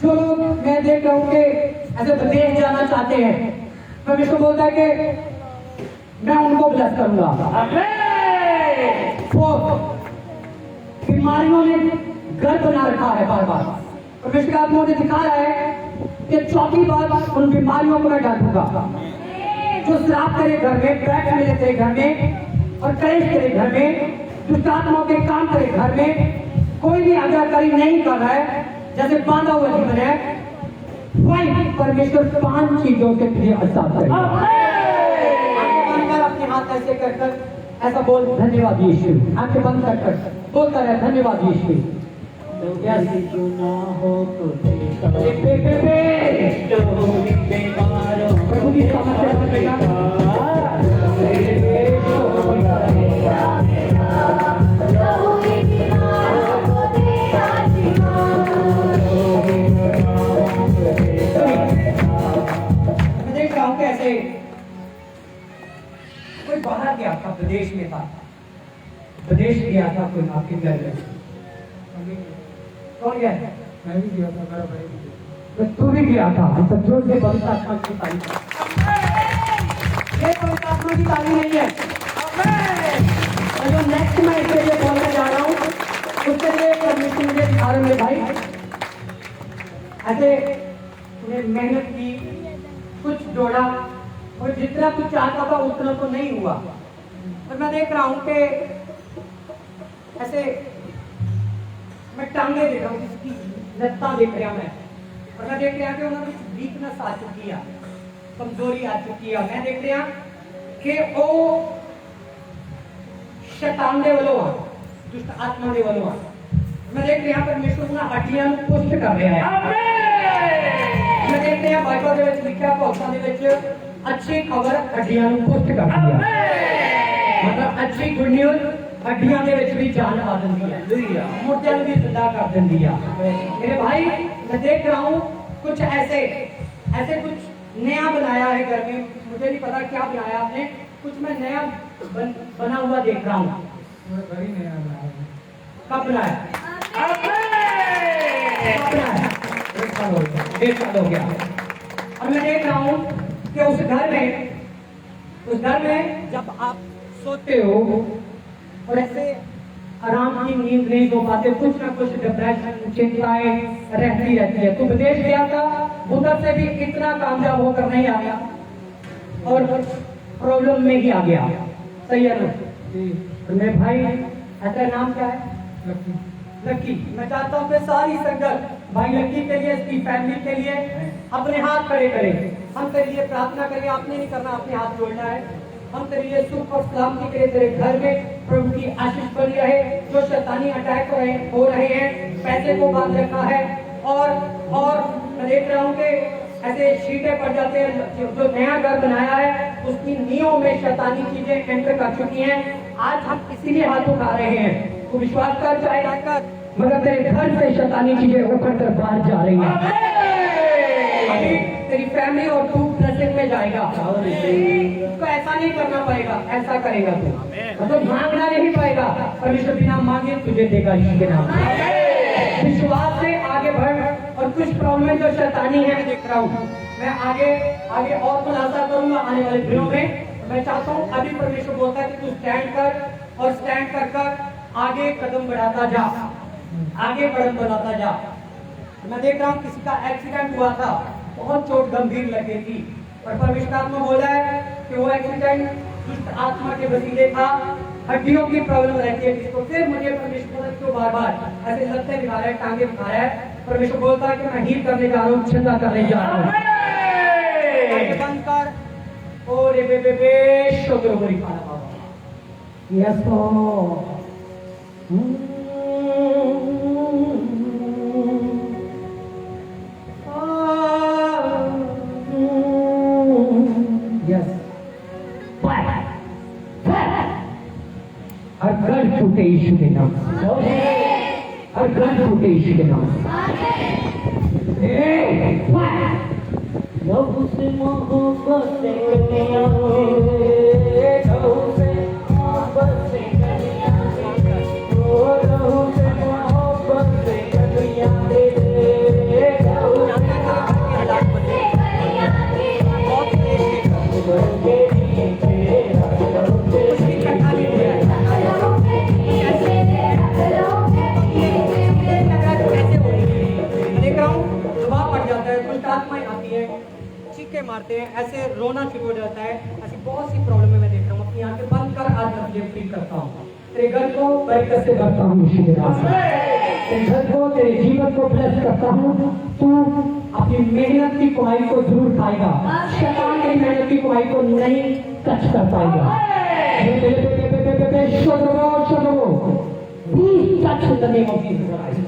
Speaker 1: जो लोग मैं देख रहा हूँ कि ऐसे विदेश जाना चाहते हैं, परमेश्वर बोलता है कि मैं उनको ब्लेस करूंगा। फोर्थ, बीमारियों ने घर बना रखा है बार बार, परमेश्वर का आत्मा मुझे दिखा रहा है कि चौथी बार उन बीमारियों को मैं डांटूंगा। जो श्राप तेरे घर में, ट्रैप मिले तेरे घर में और कलेश तेरे घर में, दुष्ट आत्माओं के काम तेरे घर में, कोई भी आज्ञाकारी नहीं कर रहा है, जैसे बांधा हुआ जीवन है, वही परमेश्वर 5 चीजों से तुझे आजाद करेगा। आंखें बंद कर, अपने हाथ ऐसे कर ऐसा बोल, धन्यवाद यीशु। आंखें बंद कर बोलता रहे, धन्यवाद यीशु। प्रभु की समस्या बनेगा। मैं देख रहा हूँ कैसे कोई बाहर गया था, विदेश में था, विदेश गया था कोई आपके घर में। कौन गया था? मैं भी गया था, मेरा भाई भी गया। तो तू भी गया था। तो जोर से पवित्र आत्मा की तारीफ कर। ये पवित्र आत्मा की तारीफ नहीं है। और जो नेक्स्ट मैं इसके लिए बोलने जा रहा हूँ, उसके लिए परमेश्वर मुझे दिखा रहे मेरे भाई, ऐसे उन्हें मेहनत की, कुछ जोड़ा और जितना कुछ चाहता था उतना तो नहीं हुआ। और मैं देख रहा हूँ कि ऐसे मैं टांगे देख रहा हूँ, किसकी लत्ता देख रहा मैं, और मैं देख रहा कि उन्हें कुछ वीकनेस आ चुकी है, कमजोरी आ चुकी है। मैं देख रहा कि वो शैतान दे वालों, दुष्ट आत्मा दे वालों, मैं देख रहा परमेश्वर उन्हें हड्डियां पुष्ट कर रहा है। मैं देख रहा बाइबल ਦੇ ਵਿੱਚ ਲਿਖਿਆ ਭਗਤਾਂ ਦੇ ਵਿੱਚ अच्छी खबर हड्डियां पुष्ट करती है, मतलब अच्छी गुड न्यूज हड्डियां ਦੇ ਵਿੱਚ भी जान आ जाती है, मुर्दे भी जिंदा कर देती है। मेरे भाई, मैं देख रहा हूँ कुछ ऐसे कुछ नया बनाया है घर में, मुझे नहीं पता क्या बनाया आपने, कुछ मैं नया बना हुआ देख रहा हूँ। कब बनाया? 1 साल हो गया। और मैं देख रहा हूँ कि उस घर में जब आप सोते हो और ऐसे आराम की नींद नहीं हो पाते, कुछ ना कुछ डिप्रेशन, चिंताएं रहती रहती है। तो विदेश गया था, उधर से भी इतना कामयाब होकर नहीं आया और प्रॉब्लम में ही आ गया। सही है ना? मेरे भाई, ऐसा नाम क्या है? लक्की। मैं चाहता हूँ कि सारी संगत भाई लक्की के लिए, इसकी फैमिली के लिए अपने हाथ खड़े करें। हम तेरे लिए प्रार्थना करें, आपने नहीं करना, अपने हाथ जोड़ना है। हम तेरे लिए सुख और सलामती के लिए तेरे घर में प्रभु की आशीष बनी रहे। जो शैतानी अटैक हो रहे हैं, पैसे को बांध रखा है, और मैं देख रहा हूँ कि ऐसे छींटे पड़ जाते हैं। जो नया घर बनाया है उसकी नींव में शैतानी चीजें एंटर कर चुकी हैं। आज हम इसीलिए हाथ उठा रहे हैं। तू विश्वास कर, चाहे ना कर, मगर तेरे घर से शैतानी चीजें उखड़ कर बाहर जा रही हैं। अभी तेरी फैमिली और तू ब्लेसिंग में जाएगा। तो ऐसा नहीं करना पड़ेगा, ऐसा करेगा तू, मतलब मांगना नहीं पड़ेगा। परमेश्वर बिना मांगे तुझे देगा यीशु के नाम में। विश्वास से आगे बढ़। और कुछ प्रॉब्लम जो शैतानी है, मैं देख रहा हूँ, मैं आगे और खुलासा करूंगा आने वाले दिनों में। मैं चाहता हूँ अभी परमेश्वर बोलता है कि तू स्टैंड कर, और स्टैंड कर आगे कदम बढ़ाता जा, आगे कदम बढ़ाता जा। मैं देख रहा हूँ किसी का एक्सीडेंट हुआ था, बहुत चोट गंभीर लगी थी, और परमेश्वर आत्मा बोला है कि वो एक्सीडेंट दुष्ट आत्मा के वसीले था। हड्डियों की प्रॉब्लम रहती है जिसको, फिर मुझे परमेश्वर क्यों बार ऐसे लत्ते दिखा रहा है, टांगे दिखा रहा है। परमेश्वर बोलता है कि मैं हील करने जा रहा हूँ, छिंदा करने जा रहा हूँ। बंद कर और रे बे शुक्र बड़ी खाना बाबा यस यस हर घर छूटे यीशु के नाम से हर घर छूटे यीशु के नाम से
Speaker 5: लहू से मोहब्बत से कन्या लहू से मोहब्बत से कन्या ओ लहू से मोहब्बत से कन्या लहू से मोहब्बत से कन्या
Speaker 1: देख रहा हूँ दबाव पड़ जाता है, कुछ आत्माएं आती है, चीखे मारते हैं, ऐसे रोना शुरू हो जाता है। ऐसी बहुत सी प्रॉब्लम मैं देख रहा हूँ। अपनी आंखें बंद कर आज मैं तुझे फ्री करता हूँ। तेरे घर को बरकत से भरता हूँ यीशु के नाम से। तेरे घर को, तेरे जीवन को ब्लेस करता हूँ। तू अपनी मेहनत की कमाई को जरूर खाएगा, शैतान की मेहनत की कमाई को नहीं टच कर पाएगा। Please touch in the name of Jesus Christ.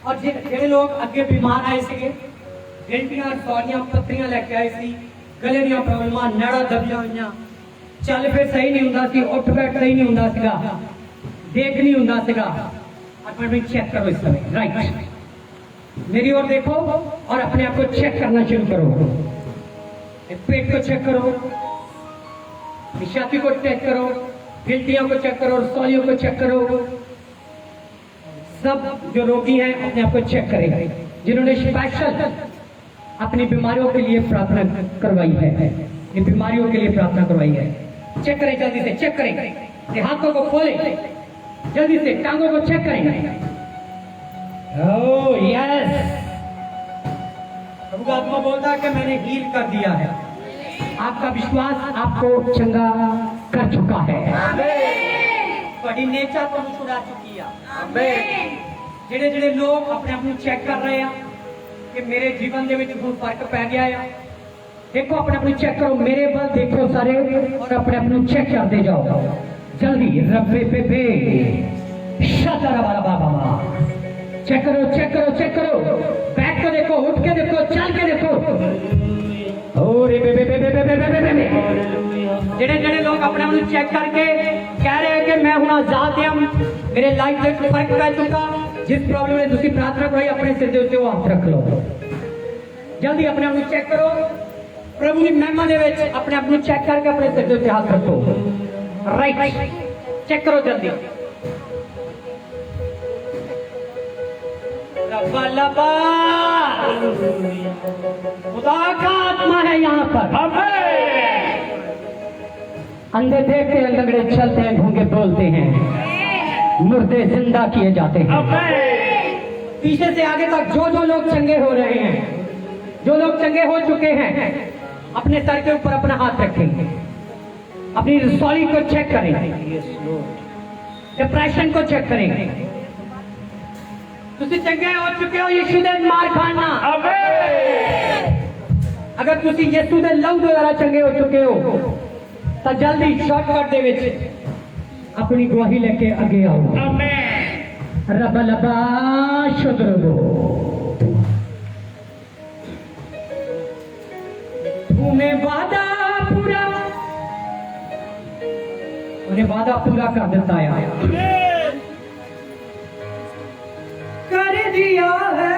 Speaker 1: और ਜਿਹੜੇ ਲੋਕ ਅੱਗੇ ਬਿਮਾਰ ਆਏ ਸੀਗੇ, ਗੰਢੀਆਂ ਸੌੜੀਆਂ ਪੱਤਰੀਆਂ ਲੈ ਕੇ ਆਏ ਸੀ, ਗਲੇ ਦੀਆਂ ਪ੍ਰੋਬਲਮਾਂ, ਨਾੜਾਂ ਦਬੀਆਂ ਹੋਈਆਂ, ਚੱਲ ਫਿਰ ਸਹੀ ਨਹੀਂ ਹੁੰਦਾ ਸੀ, ਉੱਠ ਬੈਠ ਸਹੀ ਨਹੀਂ ਹੁੰਦਾ ਸੀਗਾ, ਦੇਖ ਨਹੀਂ ਹੁੰਦਾ ਸੀਗਾ। अपने में चेक करो इस समय, राइट, मेरी ओर देखो और अपने आप को चेक करना शुरू करो। पेट को चेक करो, छाती को चेक करो, गिल्टियों को चेक करो, रसौलियों को चेक करो। सब जो रोगी हैं अपने आप को चेक करेगा, जिन्होंने स्पेशल अपनी बीमारियों के लिए प्रार्थना करवाई है, इन बीमारियों के लिए प्रार्थना करवाई है। चेक करें, जल्दी से चेक करें, हाथों को खोलें, जल्दी से टांगों को चेक करें। ओह यस, प्रभु का आत्मा बोलता है कि मैंने हील कर दिया है। आपका विश्वास आपको चंगा कर चुका है। बड़ी नेचर तो छुड़ा चुकी है। ਜਿਹੜੇ ਜਿਹੜੇ ਲੋਕ ਆਪਣੇ ਆਪ ਨੂੰ ਚੈੱਕ ਕਰ ਰਹੇ ਆ ਕਿ ਮੇਰੇ ਜੀਵਨ ਦੇ ਵਿੱਚ ਕੋਈ ਫਰਕ ਪੈ ਗਿਆ ਆ, ਦੇਖੋ ਆਪਣੇ ਆਪ ਨੂੰ ਚੈੱਕ ਕਰੋ, ਮੇਰੇ ਵੱਲ ਦੇਖੋ ਸਾਰੇ ਔਰ ਆਪਣੇ ਆਪ ਨੂੰ ਚੈੱਕ ਕਰਦੇ ਜਾਓ जल्दी। रब्बे पे पे शतरा वाला बाबा, चेक करो चेक करो चेक करो, बैठ के देखो, उठ के देखो, चल के देखो। ओरे बे बे बे बे बे बे बे बे ਜਿਹੜੇ ਜਿਹੜੇ ਲੋਕ ਆਪਣੇ ਆਪ ਨੂੰ ਚੈੱਕ ਕਰਕੇ ਕਹਿ ਰਹੇ ਕਿ ਮੈਂ ਹੁਣ ਆਜ਼ਾਦ ਹਾਂ, ਮੇਰੇ ਲਾਈਫ ਦੇ ਵਿੱਚ ਫਰਕ ਪੈ ਚੁੱਕਾ, ਜਿਸ ਪ੍ਰੋਬਲਮ ਨੇ ਤੁਸੀਂ ਪ੍ਰਾਰਥਨਾ ਕਰਵਾਈ ਆਪਣੇ ਸਿਰ ਦੇ ਉੱਤੇ ਉਹ ਹੱਥ ਰੱਖ ਲਓ। ਜਲਦੀ ਆਪਣੇ ਆਪ ਨੂੰ ਚੈੱਕ ਕਰੋ, ਪ੍ਰਭੂ ਦੀ ਮਹਿਮਾ ਦੇ ਵਿੱਚ ਆਪਣੇ ਆਪ ਨੂੰ ਚੈੱਕ ਕਰਕੇ ਆਪਣੇ ਸਿਰ ਦੇ ਉੱਤੇ ਹੱਥ ਰੱਖੋ। राइट, चेक करो जल्दी। रब्बा लब्बा, खुदा का आत्मा है यहाँ पर। अंधे देखते हैं, लंगड़े चलते हैं, गूंगे बोलते हैं, मुर्दे जिंदा किए जाते हैं। पीछे से आगे तक जो जो लोग चंगे हो रहे हैं, जो लोग चंगे हो चुके हैं, अपने सर के ऊपर अपना हाथ रखेंगे, अपनी रसौली को चेक करेंगे, डिप्रेशन को चेक करेंगे। तुसी चंगे हो चुके हो, यीशु दे मार खाना। अगर तुसी यीशु दे लहू द्वारा चंगे हो चुके हो तो जल्दी शॉर्टकट दे विच अपनी गवाही लेके आगे आओ। रब्बा लब्बा शुद्रबो, तूने वादा पूरा, उन्हें वादा पूरा कर देता है, कर दिया है।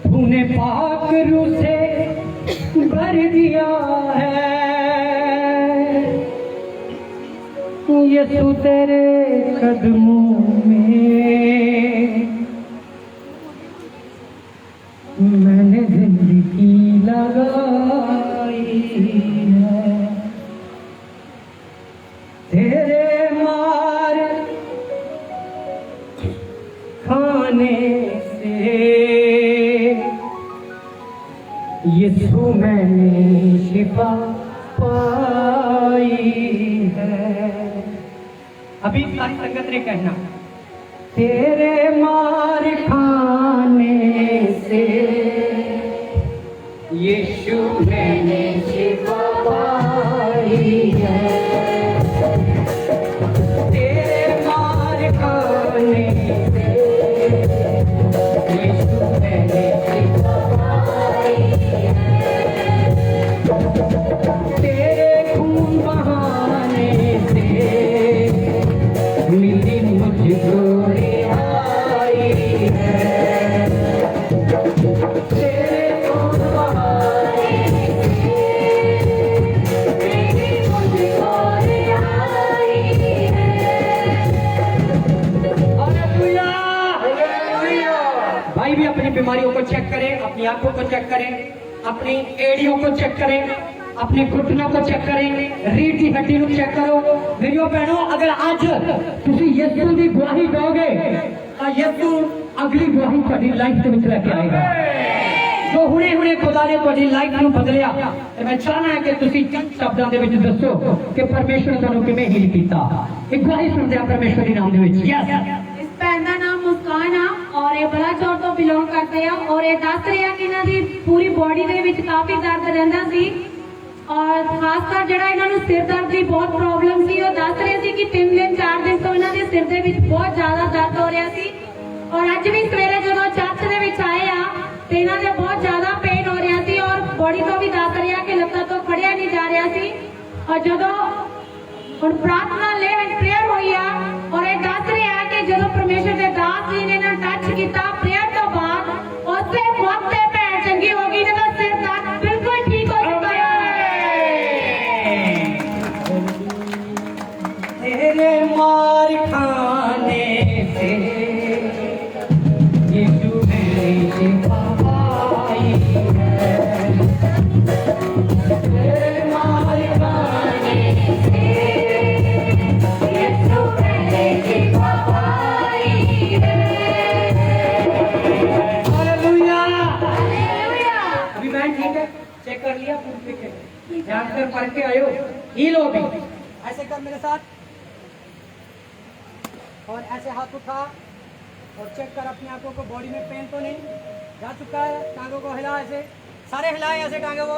Speaker 1: तूने पाक रूह से भर दिया है, यीशु तेरे कदमों में मैंने जिंदगी लगाई है। तेरे मार खाने से यीशु मैंने शिफा पाई है। अभी सारी संगत ने कहना, तेरे मार खाने से यीशु मैंने शिफा पाई है। तेरे मार खाने से यीशु मैंने शिफा पाई है। तेरे खून बहाने से मिली मुझको रिहाई है। तेरे खून बहाने से मिली मुझको रिहाई है। Hallelujah, hallelujah. भाई भी अपनी बीमारियों को चेक करें, अपनी आंखों को चेक करें, अपनी एड़ियों को चेक करें, अपने घुटनों को चेक करें, रीढ़ की हड्डी को चेक करो। मेरियो बहनों, अगर आज तुसी यीशु की गवाही दोगे तो यीशु अगली गवाही ਤੁਹਾਡੀ ਲਾਈਫ ਦੇ ਵਿੱਚ ਲੈ ਕੇ ਆਏਗਾ। ਜੋ ਹੁਣੇ ਖੁਦਾ ਨੇ ਤੁਹਾਡੀ ਲਾਈਫ ਨੂੰ ਬਦਲਿਆ, ਤੇ ਮੈਂ ਚਾਹਨਾ ਕਿ ਤੁਸੀਂ ਚੰਦ ਸ਼ਬਦਾਂ ਦੇ ਵਿੱਚ ਦੱਸੋ ਕਿ ਪਰਮੇਸ਼ਰ ਤੁਹਾਨੂੰ ਕਿਵੇਂ ਹੀਲ ਕੀਤਾ। ਇੱਕ ਗਵਾਹੀ ਸੁਣਦੇ ਆ ਪਰਮੇਸ਼ਰ ਦੇ ਨਾਮ ਦੇ ਵਿੱਚ। ਯੈਸ,
Speaker 2: इस भैन का नाम मुस्कान आ और ये बलाचौर तो बिलोंग करते हैं और ये दस रहे हैं कि इन्हां दी पूरी बॉडी दे विच काफी दर्द रहिंदा सी और खासकर जिहड़ा इन्हां नूं सिर दर्द की बहुत प्रॉब्लम सी। ਉਹ दस रहे सी कि 3 दिन 4 दिन तो इन्हां दे सिर दे विच बहुत ज्यादा दर्द हो रहा सी और अज भी सवेरे जदों चर्च दे विच आए आ ते इन्हां दे बहुत ज्यादा पेन हो रहा सी और बॉडी तो भी दस रहा कि लत्तां तो खड़िया नहीं जा रहा सी। और जदों हुण प्रार्थना ले प्रेयर हुई आ और ये दस रहे हैं कि जदों परमेश्वर के दास जी ने इन्हां टच किया प्रेयर तो बाद उसे वक्त भैन चंगी हो गई, इन्हां दा सिर दर्द बिल्कुल ठीक हो चुका है।
Speaker 1: तेरे मार खाने से यीशु मैंने शिफा पाई है। तेरे मार खाने से यीशु मैंने शिफा पाई है। Hallelujah, hallelujah. अभी मैं ठीक है, चेक कर लिया, पूछ के ध्यान कर पढ़ के आयो, हील हो गई। ऐसे कर मेरे साथ और ऐसे हाथ उठा और चेक कर अपनी आंखों को, बॉडी में पेन तो नहीं जा चुका है। टांगों को हिला, ऐसे सारे हिलाए ऐसे टांगों को।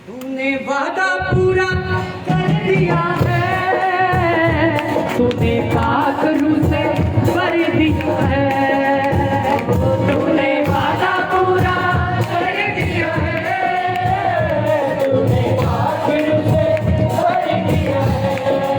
Speaker 1: तूने वादा पूरा कर दिया है, तूने पाक रूह से भर दिया है। तूने वादा पूरा कर दिया है, तूने पाक रूह से भर दिया है।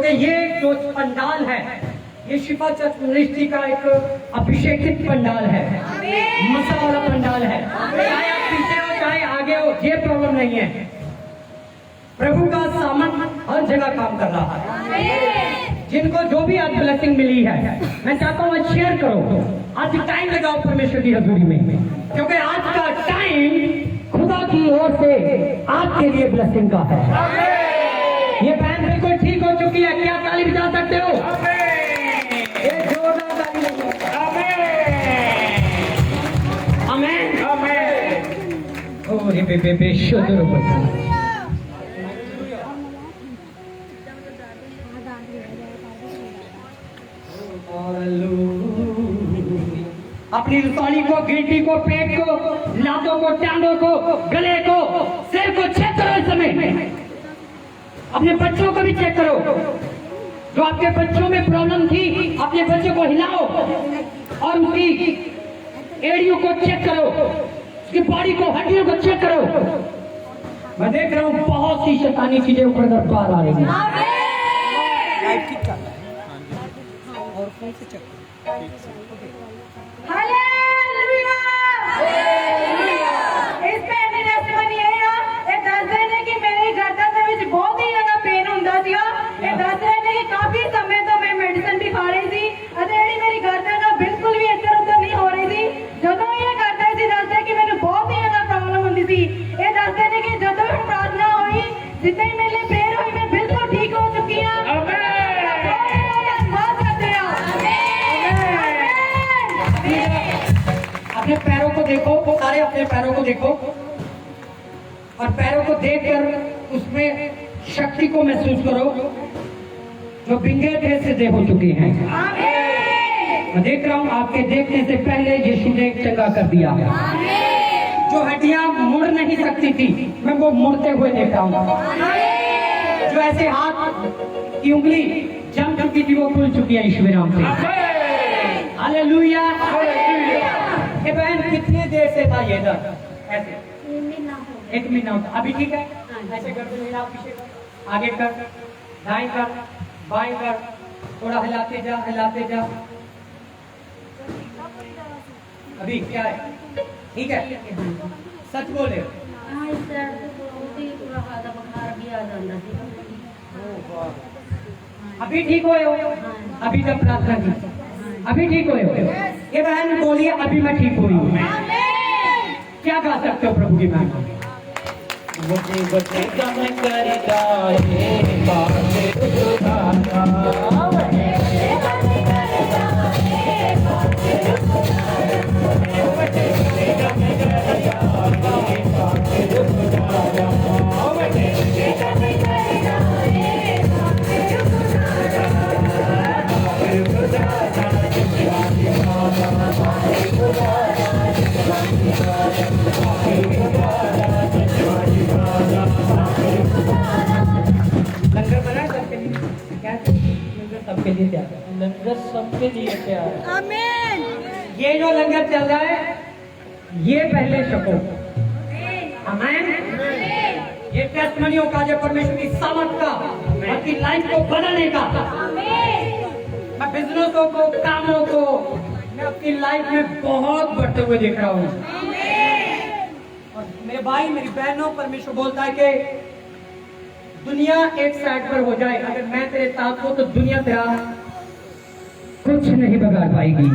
Speaker 1: क्योंकि ये जो पंडाल है ये शिफा चर्च मिनिस्ट्री का एक अभिषेकित पंडाल है, मसा वाला पंडाल है। चाहे आप पीछे हो चाहे आगे हो, ये प्रॉब्लम नहीं है। प्रभु का सामान हर जगह काम कर रहा है। जिनको जो भी आज ब्लेसिंग मिली है, मैं चाहता हूँ आज शेयर करो, आज टाइम लगाओ परमेश्वर की हजूरी में, क्योंकि आज का टाइम खुदा की ओर से आपके लिए ब्लेसिंग का है। ये बहन बिल्कुल ठीक हो चुकी है, क्या ताली बजा सकते हो? एक जोरदार ताली लगाओ। आमीन आमीन। ओ रे बे शुद्ध रूप अपनी रसौली को, गिल्टी को, पेट को, लातों को, टांगों को, गले को, सिर को चेक करो इस समय। अपने बच्चों को भी चेक करो। जो आपके बच्चों में प्रॉब्लम थी, अपने बच्चों को हिलाओ और उसकी एड़ियों को चेक करो, उसकी बॉडी को, हड्डियों को चेक करो। मैं देख रहा हूँ बहुत सी शैतानी चीजें ऊपर पार आ रही हैं।
Speaker 2: हालेलुया। इस भैन ਦੀ testimony ਇਹ ਆ, ਇਹ ਦੱਸਦੇ ਨੇ ਕਿ ਮੇਰੇ ਗਰਦਨ ਦੇ ਵਿੱਚ ਬਹੁਤ ਹੀ ਜ਼ਿਆਦਾ ਪੇਨ ਹੁੰਦਾ ਸੀਗਾ। ਇਹ ਦੱਸ ਰਹੇ ਨੇ ਕਿ ਕਾਫੀ ਸਮੇਂ ਤੋਂ ਮੈਂ ਮੈਡੀਸਨ ਵੀ ਖਾ ਰਹੀ ਸੀ ਅਤੇ ਜਿਹੜੀ ਮੇਰੀ ਗਰਦਨ ਆ ਬਿਲਕੁਲ ਵੀ ਇੱਧਰ ਉੱਧਰ ਨਹੀਂ ਹੋ ਰਹੀ ਸੀ। ਜਦੋਂ ਇਹ ਕਰਦੇ ਸੀ ਦੱਸਦੇ ਕਿ ਮੈਨੂੰ ਬਹੁਤ ਹੀ ਜ਼ਿਆਦਾ ਪ੍ਰੋਬਲਮ ਹੁੰਦੀ ਸੀ। ਇਹ ਦੱਸਦੇ ਨੇ ਕਿ ਜਦੋਂ ਵੀ ਪ੍ਰਾਰਥਨਾ ਹੋਈ, ਜਿੱਦਾਂ ਹੀ ਮੇਰੇ ਲਈ ਪ੍ਰੇਅਰ ਹੋਈ, मैं बिल्कुल ठीक हो चुकी हूँ।
Speaker 1: अपने पैरों को देखो, सारे अपने पैरों को देखो और पैरों को देखकर उसमें शक्ति को महसूस करो जो बिंगे थे सीधे हो चुके हैं। मैं देख रहा हूँ आपके देखने से पहले यीशु ने चंगा कर दिया। जो हड्डियां मुड़ नहीं सकती थी, मैं वो मुड़ते हुए देख रहा हूँ। जो ऐसे हाथ की उंगली जम चुकी थी वो खुल चुकी है यीशु नाम से। हालेलुया। ये बहन कितने देर से था ये दर्द? ऐसे 1 महीना होता। अभी ठीक है? ऐसे कर दो, मेरा पीछे कर, आगे कर, दाएं कर, बाएं कर, थोड़ा हिलाते जा हिलाते जा। अभी क्या है? ठीक है? सच बोले।
Speaker 4: हाँ, इस साइड से बहुत ही पूरा आधा बुखार भी आ जाता है।
Speaker 1: अभी ठीक हुए हो? अभी जब प्रार्थना की अभी ठीक हुए हो? ये बहन बोलिए अभी मैं ठीक हुई हूँ। क्या गा सकते हो प्रभु की बहन?
Speaker 5: मुझे बचेगा मैं करता है बात खुदा
Speaker 1: लंगर बना है सबके लिए? क्या लंगर सबके लिए तैयार है?
Speaker 5: लंगर सबके लिए प्यार है।
Speaker 2: आमीन।
Speaker 1: ये जो लंगर चल रहा है ये पहले शको। आमीन। ये टेस्टमनियों का, जो परमेश्वर की सामर्थ का, आपकी लाइफ को बदलने का। मैं बिजनेसों को, कामों को मैं अपनी लाइफ में बहुत बढ़ते हुए देख रहा हूँ। और मेरे भाई मेरी बहनों, परमेश्वर बोलता है कि दुनिया एक साइड पर हो जाए, अगर मैं तेरे साथ हूं तो दुनिया तेरा कुछ नहीं बिगाड़ पाएगी,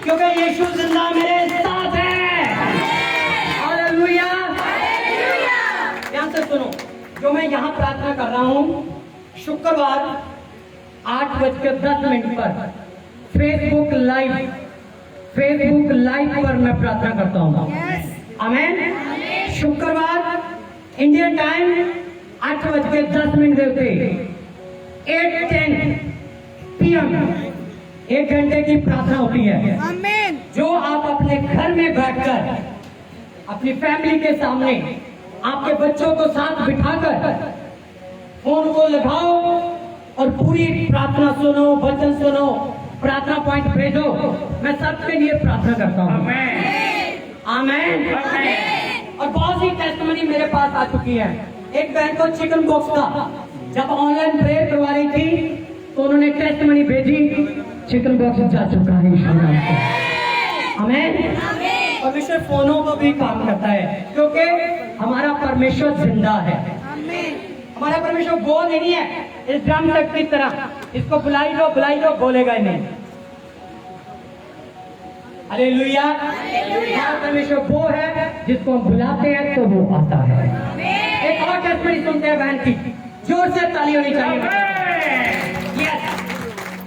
Speaker 1: क्योंकि यीशु जिंदा मेरे साथ है। हालेलुया। ध्यान से सुनो, जो मैं यहाँ प्रार्थना कर रहा हूँ, शुक्रवार 8:10 पर फेसबुक लाइव पर मैं प्रार्थना करता हूँ। आमीन। शुक्रवार इंडियन टाइम 8:10 देते 8:10 PM 1 घंटे की प्रार्थना होती है।
Speaker 2: आमीन।
Speaker 1: जो आप अपने घर में बैठकर अपनी फैमिली के सामने आपके बच्चों को साथ बिठाकर फोन को लगाओ और पूरी प्रार्थना सुनो, वचन सुनो, प्रार्थना पॉइंट भेजो। मैं सबके लिए प्रार्थना करता हूँ। आमीन। और बहुत सी टेस्टमनी मेरे पास आ चुकी है। एक बहन को चिकन बॉक्स का जब ऑनलाइन प्रेयर करवा रही थी तो उन्होंने टेस्ट मनी भेजी, चिकन बॉक्स जा चुका है यीशु नाम से। आमीन। परमेश्वर फोनों को भी काम करता है, क्योंकि हमारा परमेश्वर जिंदा है। हमारा परमेश्वर वो नहीं है इस ड्रम सेट की तरह, इसको बुलाई लो बोलेगा ही नहीं। हालेलुया। हमारा परमेश्वर वो है जिसको हम बुलाते हैं तो वो आता है। एक और टेस्टमनी सुनते हैं बहन की, जोर से ताली होनी चाहिए।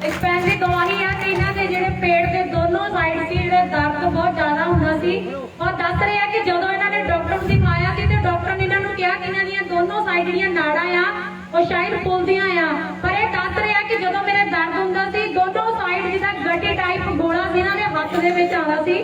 Speaker 2: इस भैन की गवाही है कि इन्हों के ਜਿਹੜੇ पेट के दोनों साइड से ਜਿਹੜੇ दर्द बहुत ज्यादा ਹੁੰਦਾ ਸੀ, और दस रहे हैं कि ਜਦੋਂ ਇਹਨਾਂ ਨੇ ਡਾਕਟਰ ਨੂੰ ਦਿਖਾਇਆ ਸੀ ਤੇ ਡਾਕਟਰ ਨੇ ਇਹਨਾਂ ਨੂੰ ਕਿਹਾ ਕਿ ਇਹਨਾਂ ਦੀਆਂ ਦੋਨੋਂ ਸਾਈਡ ਦੀਆਂ ਨਾੜਾਂ ਆ ਉਹ ਸ਼ਾਇਦ ਫੁੱਲਦੀਆਂ ਆ, ਪਰ ਇਹ ਦੱਸ ਰਿਹਾ ਕਿ ਜਦੋਂ ਮੇਰੇ ਦਰਦ ਹੁੰਦਾ ਸੀ ਦੋਨੋਂ ਸਾਈਡ ਜਿਹਦਾ ਗੱਡੀ ਟਾਈਪ ਗੋਲਾ ਸੀ ਇਹਨਾਂ ਦੇ ਹੱਥ ਦੇ ਵਿੱਚ ਆਉਂਦਾ ਸੀ।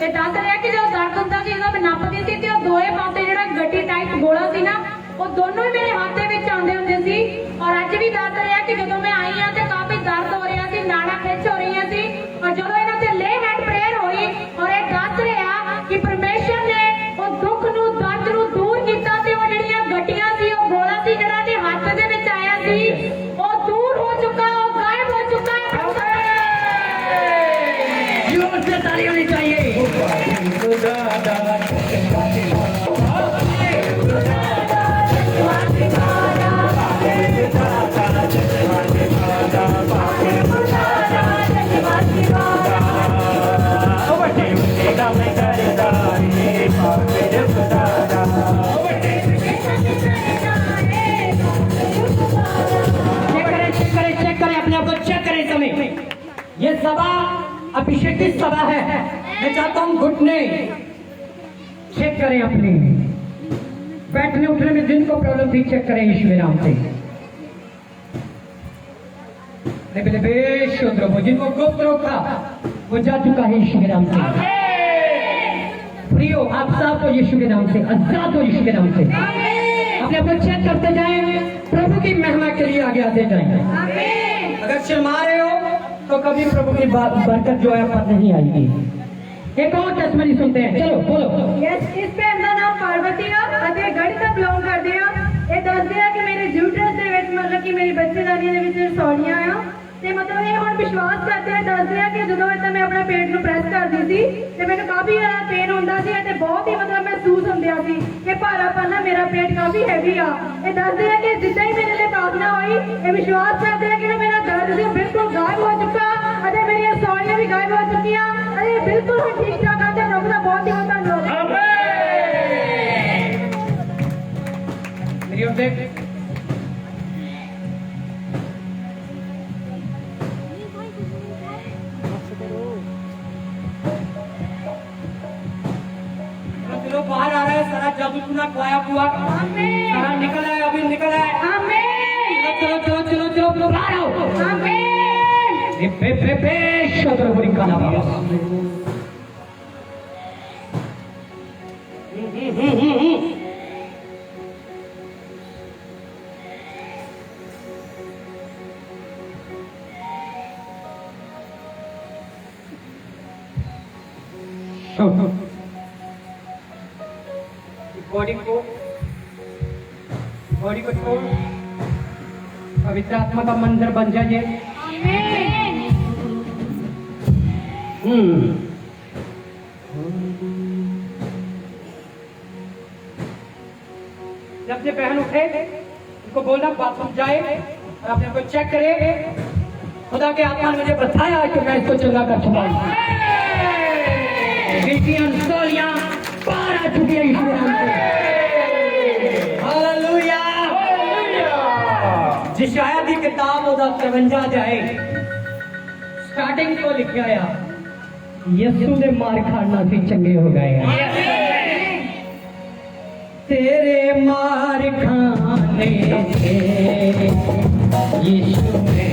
Speaker 2: ਤੇ ਦੱਸ ਰਿਹਾ ਕਿ ਜਦੋਂ ਦਰਦ ਹੁੰਦਾ ਸੀ ਜਦੋਂ ਮੈਂ ਨੱਪਦੀ ਸੀ ਤੇ ਉਹ ਦੋਏ ਪਾਸੇ ਜਿਹੜਾ ਗੱਡੀ ਟਾਈਪ ਗੋਲਾ ਸੀ ਨਾ ਉਹ ਦੋਨੋਂ ਹੀ ਮੇਰੇ ਹੱਥ ਦੇ ਵਿੱਚ ਆਉਂਦੇ ਹੁੰਦੇ ਸੀ। ਔਰ ਅੱਜ ਵੀ ਦੱਸ ਰਿਹਾ ਕਿ ਜਦੋਂ ਮੈਂ ਆਈ ਆ ਤੇ ਕਾਫੀ ਦਰਦ ਹੋ ਰਿਹਾ ਸੀ, ਨਾੜਾਂ ਖਿੱਚ ਹੋ ਰਹੀਆਂ ਸੀ, ਔਰ ਜਦੋਂ ਇਹਨਾਂ ਤੇ ਲੇ ਹੈਂਡ ਪ੍ਰੇਅਰ ਹੋਈ ਔਰ ਇਹ ਦੱਸ ਰਿਹਾ ਕਿ ਪਰਮੇਸ਼ਰ ਨੇ ਉਹ ਦੁੱਖ ਨੂੰ ਦਰਦ ਨੂੰ ਦੂਰ ਕੀਤਾ ਤੇ ਉਹ ਜਿਹੜੀਆਂ ਗੱਡੀਆਂ ਸੀ ਉਹ ਗੋਲਾ ਸੀ ਜਿਹੜਾ ਦੇ ਹੱਥ ਦੇ ਵਿੱਚ ਆਇਆ ਸੀ ਉਹ ਦੂਰ ਹੋ ਚੁੱਕਾ, ਉਹ ਗਾਇਬ ਹੋ ਚੁੱਕਾ ਹੈ।
Speaker 1: जोर से ताली होनी चाहिए। चेक करें अपने आप को, चेक करें इस समय। ये सभा अभिषेकित सभा है। मैं चाहता हूँ घुटने चेक करें अपने, बैठने उठने में जिनको प्रॉब्लम थी चेक करें यीशु के नाम से। वो जिनको गुप्त रोग था वो जा चुका है यीशु के नाम से। प्रियो आप साफ हो यीशु के नाम से, आजाद हो यीशु के नाम से। अपने आप को चेक करते जाएं, प्रभु की महिमा के लिए आगे आते जाएं। अगर शर्मा रहे हो तो कभी प्रभु की बरकत जो है पर नहीं आएगी। एक और टेस्टमनी सुनते हैं, चलो बोलो।
Speaker 2: इस ਭੈਣ ਦਾ ਨਾਮ ਪਾਰਵਤੀ ਆ ਅਤੇ ਗੜੀ ਤੋਂ ਬਿਲੋਂਗ ਕਰਦੇ ਆ। ਇਹ ਦੱਸਦੇ ਆ ਕਿ ਮੇਰੇ ਯੂਟਰਸ ਦੇ ਵਿੱਚ ਮਤਲਬ ਕਿ ਮੇਰੀ ਬੱਚੇਦਾਨੀ ਦੇ ਵਿੱਚ ਰਸੌਲੀਆਂ ਆ ਤੇ ਮਤਲਬ ਇਹ ਹੁਣ ਵਿਸ਼ਵਾਸ ਕਰਦੇ ਆ, ਦੱਸਦੇ ਆ ਕਿ ਜਦੋਂ ਇਦਾਂ ਮੈਂ ਆਪਣਾ ਪੇਟ ਨੂੰ ਪ੍ਰੈਸ ਕਰਦੀ ਸੀ ਤੇ ਮੈਨੂੰ ਕਾਫੀ ਜ਼ਿਆਦਾ ਪੇਨ ਹੁੰਦਾ ਸੀ ਤੇ ਬਹੁਤ ਹੀ ਮਤਲਬ ਮਹਿਸੂਸ ਹੁੰਦਿਆ ਸੀ ਕਿ ਭਾਰਾਪਨ ਨਾ ਮੇਰਾ ਪੇਟ ਕਾਫੀ ਹੈਵੀ ਆ। ਇਹ ਦੱਸਦੇ ਆ ਕਿ ਜਿੱਦਾਂ ਹੀ ਮੇਰੇ ਲਈ ਪ੍ਰਾਰਥਨਾ ਹੋਈ ਇਹ ਵਿਸ਼ਵਾਸ ਕਰਦੇ ਆ ਕਿ ਮੇਰਾ ਦਰਦ ਸੀ ਬਿਲਕੁਲ ਗਾਇਬ ਹੋ ਚੁੱਕਾ ਅਤੇ ਮੇਰੀਆਂ ਰਸੌਲੀਆਂ ਵੀ ਗਾਇਬ ਹੋ ਚੁੱਕੀਆਂ ਅਤੇ ਬਿਲਕੁਲ ਹੁਣ ਠੀਕ ਠਾਕ ਆ ਤੇ ਪ੍ਰਭੂ ਦਾ ਬਹੁਤ ਹੀ ਬਹੁਤ ਧੰਨਵਾਦ।
Speaker 1: मेरी ओर देख। चलो बाहर आ रहा है सारा जादू टूना खोया हुआ सारा निकल आया, अभी निकल आया। चलो चलो चलो चलो चलो बाहर आओ। शोधर बुरी काला बाबा। बॉडी को छोड़ पवित्र आत्मा का मंदिर बन जाइए। जब से बहन उठे उनको बोलना बाथरूम जाए और अपने को चेक करे। खुदा के आत्मा ने मुझे बताया कि मैं इसको चंगा कर चुका हूं। पार आ चुकी है यीशु के नाम से। हालेलुया। जिशाया की किताब ओदा 53 जाए स्टार्टिंग को लिखा आया यीशु ने मार खाना से चंगे हो गए। तेरे मार खाने से यीशु ने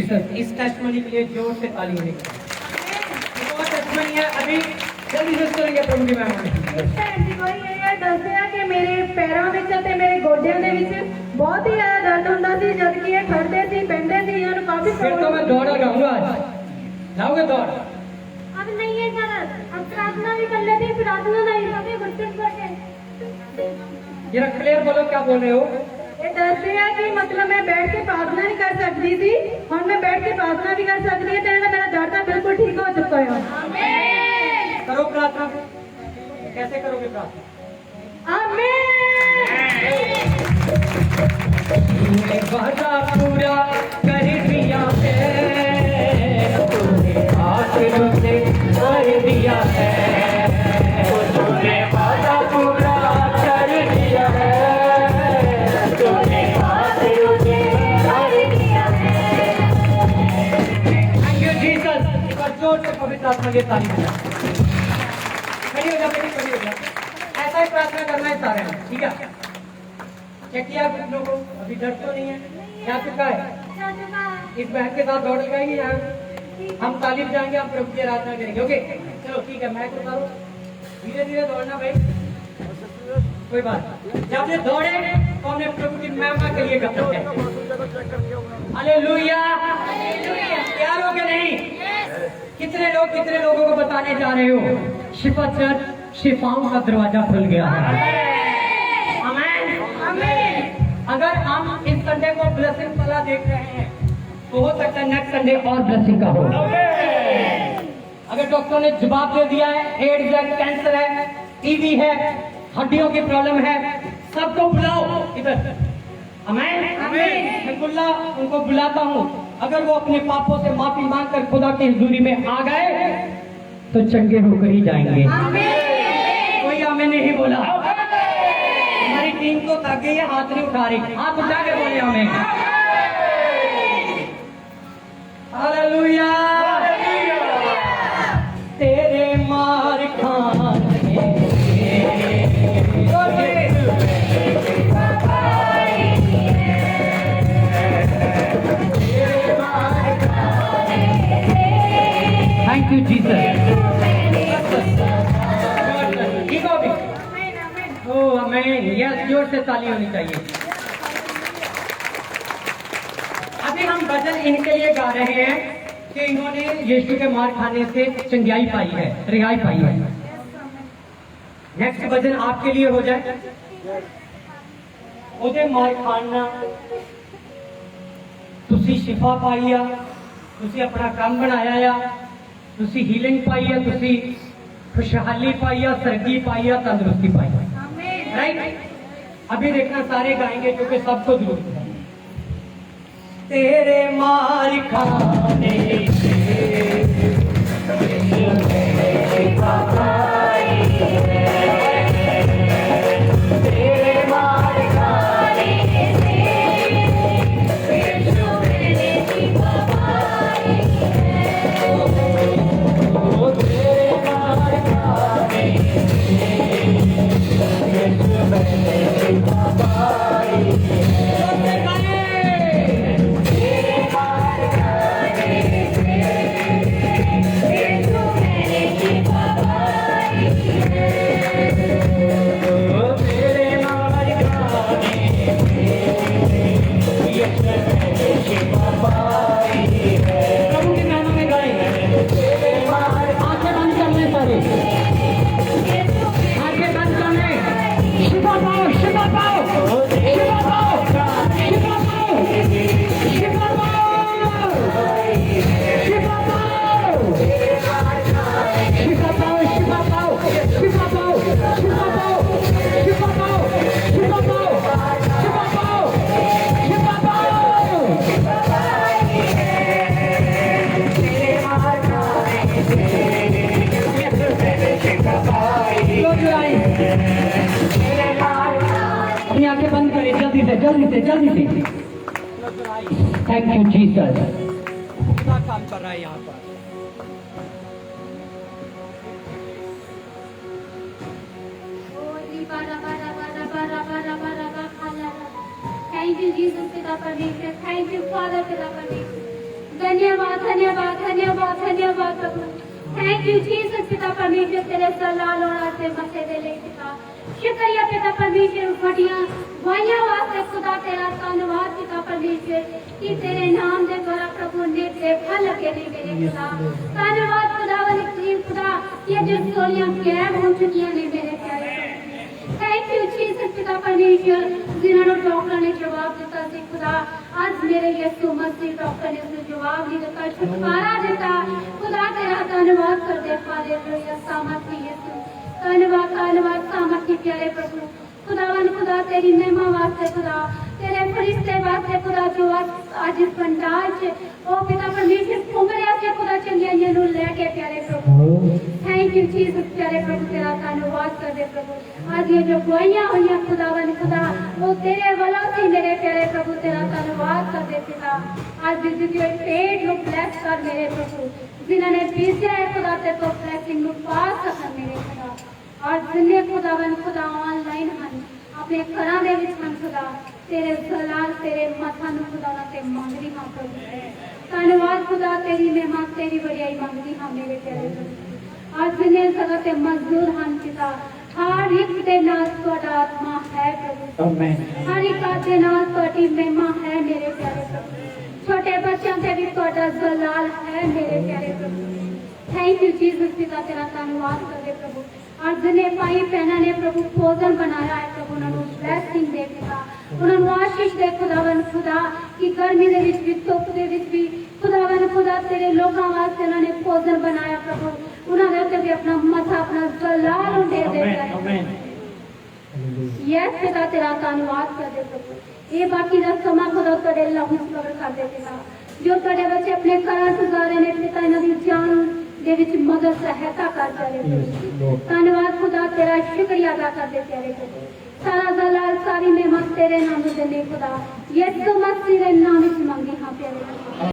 Speaker 1: जीसस। इस टेस्टमनी के लिए जोर से ताली होनी चाहिए। बहुत टेस्टमनी है, अभी जल्दी से करेंगे प्रभु की महिमा।
Speaker 2: ਭੈਣ ਜੀ ਕੋਈ ਇਹ ਦੱਸਿਆ ਕਿ ਮੇਰੇ ਪੈਰਾਂ ਵਿੱਚ ਅਤੇ ਮੇਰੇ ਗੋਡਿਆਂ ਦੇ ਵਿੱਚ ਬਹੁਤ ਹੀ ਜ਼ਿਆਦਾ ਦਰਦ ਹੁੰਦਾ ਸੀ ਜਦ ਕਿ ਇਹ ਖੜਦੇ ਸੀ ਬੈਠਦੇ ਸੀ ਇਹਨਾਂ ਨੂੰ ਕਾਫੀ
Speaker 1: फिर तो मैं दौड़ लगाऊंगा आज, लाओगे दौड़?
Speaker 4: अब नहीं है जरूरत, अब प्रार्थना भी कर लेते हैं, प्रार्थना नहीं करते गुस्से करके।
Speaker 1: जरा क्लियर बोलो क्या बोल रहे हो।
Speaker 2: ਇਹ ਦੱਸਦੇ ਆ ਕਿ ਮਤਲਬ ਮੈਂ ਬੈਠ ਕੇ प्रार्थना नहीं कर सकती थी, ਹੁਣ ਮੈਂ बैठ के प्रार्थना भी कर सकती है, तो ਇਹਦਾ मेरा दर्द तो बिल्कुल ठीक हो चुका है।
Speaker 1: करो प्रार्थना। कैसे करोगे प्रार्थना? तूने वादा पूरा कर दिया है, तूने आखिरों से कर दिया है, तूने वादा पूरा कर दिया है, तूने आखिरों से कर दिया है। Thank you Jesus. एक बार जोर से पवित्र आत्मा के ताली बजा। खड़ी हो जा बेटी, खड़ी हो जा। ऐसा ही प्रार्थना करना है सारे में, ठीक है? चेक किया कुछ लोगों को? अभी दर्द तो नहीं है? क्या चुका है? इस बहन के साथ दौड़ लगाएंगे यहाँ, हम ताली बजाएंगे, हम प्रभु की आराधना करेंगे। ओके चलो ठीक है, मैं उतारो, धीरे धीरे दौड़ना भाई, कोई बात नहीं। जब ये दौड़े तो हमने प्रभु की महिमा के लिए करते हैं। हालेलुया। तैयार हो गए नहीं? कितने लोगों को बताने जा रहे हो शिफा चर्च शिफाओं का दरवाजा खुल गया है। अगर हम इस संडे को ब्लेसिंग वाला देख रहे हैं तो हो सकता है नेक्स्ट संडे और ब्लेसिंग का हो। अगर डॉक्टरों ने जवाब दे दिया है एड्स है, कैंसर है, टीबी है, हड्डियों की प्रॉब्लम है, सबको बुलाओ इधर। मैं उनको बुलाता हूँ, अगर वो अपने पापों से माफी मांगकर खुदा की हुजूरी में आ गए तो चंगे होकर ही जाएंगे। कोई हमें नहीं बोला। हमारी टीम तो थक गई है, हाथ नहीं उठा रही, हाथ उठा के बोले हमें। हालेलुया। तेरे मार खाने थैंक यू जीसस। यस, जोर से ताली होनी चाहिए। अभी हम भजन इनके लिए गा रहे हैं कि इन्होंने यीशु के मार खाने से चंगाई पाई है, रिहाई पाई है। नेक्स्ट भजन आपके लिए हो जाए। ਉਹਦੇ ਮਾਰ ਖਾਣਾ ਤੁਸੀਂ ਸ਼ਿਫਾ ਪਾਈ ਆ, ਤੁਸੀਂ ਆਪਣਾ ਕੰਮ ਬਣਾਇਆ ਆ, ਤੁਸੀਂ ਹੀਲਿੰਗ ਪਾਈ ਆ, ਤੁਸੀਂ खुशहाली पाई आ, सरगी पाई आ, तंदुरुस्ती पाई आ। राइट? अभी देखना सारे गाएंगे क्योंकि सबको जरूरत है। तेरे मार खाने जल्दी से। Thank you Jesus. क्या काम कर रहा है यहाँ पर?
Speaker 4: Thank you, Jesus, पिता परमेश्वर। Thank you, Father, पिता परमेश्वर। धन्यवाद धन्यवाद धन्यवाद धन्यवाद प्रभु। थैंक यू जीसस पिता परमेश्वर तेरे सलाल और आते मसे दे ले पिता। शुक्रिया पिता परमेश्वर फटियां वाइयां वास्ते खुदा तेरा धन्यवाद पिता परमेश्वर कि तेरे नाम दे द्वारा प्रभु ने ते फल लगे ने मेरे खुदा। धन्यवाद खुदावन करीम खुदा ये जो सोलियां कैब हो चुकी ने मेरे प्यारे। थैंक यू जीसस पिता परमेश्वर जिन्होंने डॉक्टर ने जवाब दिता सी खुदा। आज मेरे यीशु मसीह डॉक्टर ने उसने जवाब नहीं दिता, छुटकारा दिता खुदा तेरा धन्यवाद कर दे। हालेलुया सामर्थी यीशु धन्यवाद धन्यवाद सामर्थी प्यारे प्रभु खुदावन खुदा तेरी महिमा वास्ते खुदा तेरे फरिश्ते वास्ते खुदा जो आज इस पंडाल च ओ पिता परमेश्वर घूमरिया से खुदा चंगियां नु लेके प्यारे प्रभु। थैंक यू जीसस प्यारे प्रभु तेरा धन्यवाद कर दे प्रभु। आज ये जो गवाहियां हुई खुदावन खुदा वो तेरे वालों से मेरे प्यारे प्रभु तेरा धन्यवाद कर दे पिता। आज जो पेट नु ब्लेस कर मेरे प्रभु जिन्होंने भेजा है खुदा ते तो ब्लेसिंग नु पा सकन मेरे खुदा। और जिन्हें खुदावन खुदा ऑनलाइन हन अपने घरां दे विच हन खुदा तेरे सलाल तेरे मथा नु खुदा ते मंगदी हां प्रभु। धन्यवाद खुदा तेरी महिमा तेरी बड़ाई मंगदी हां मेरे प्यारे प्रभु। आज जिन्हें सदा ते मजदूर हन पिता हर एक दे नाल तुहाडा आत्मा है प्रभु।
Speaker 3: आमीन।
Speaker 4: हर एक दे नाल तुहाडी महिमा है मेरे प्यारे प्रभु। छोटे बच्चों से भी तुहाडा जलाल है मेरे प्यारे प्रभु। थैंक यू जीसस पिता तेरा धन्यवाद कर दे प्रभु। और जिन्हें भाई बहना ने प्रभु भोजन बनाया है प्रभु उन्होंने ब्लेसिंग दे पिता उन्होंने आशीष दे खुदावन खुदा कि गर्मी दे विच भी धुप दे विच भी खुदावन खुदा तेरे लोगों वास्ते उन्होंने भोजन बनाया प्रभु उन्होंने उत्ते भी अपना मथा अपना जलाल दे दे
Speaker 3: आमीन।
Speaker 4: यस पिता तेरा धन्यवाद कर दे प्रभु। ये बाकी दा समा खुदा तेरे लहू कवर कर दे पिता जो तेरे बच्चे अपने घर गुजारे ने पिता इन्हां दी जान दे विच मदद सहायता कर दे। धन्यवाद खुदा तेरा शुक्रिया अदा कर दे प्यारे प्रभु। सारा जलाल सारी महिमा तेरे नाम दे खुदा यीशु मसीह दे नाम विच मंगी हां प्यारे।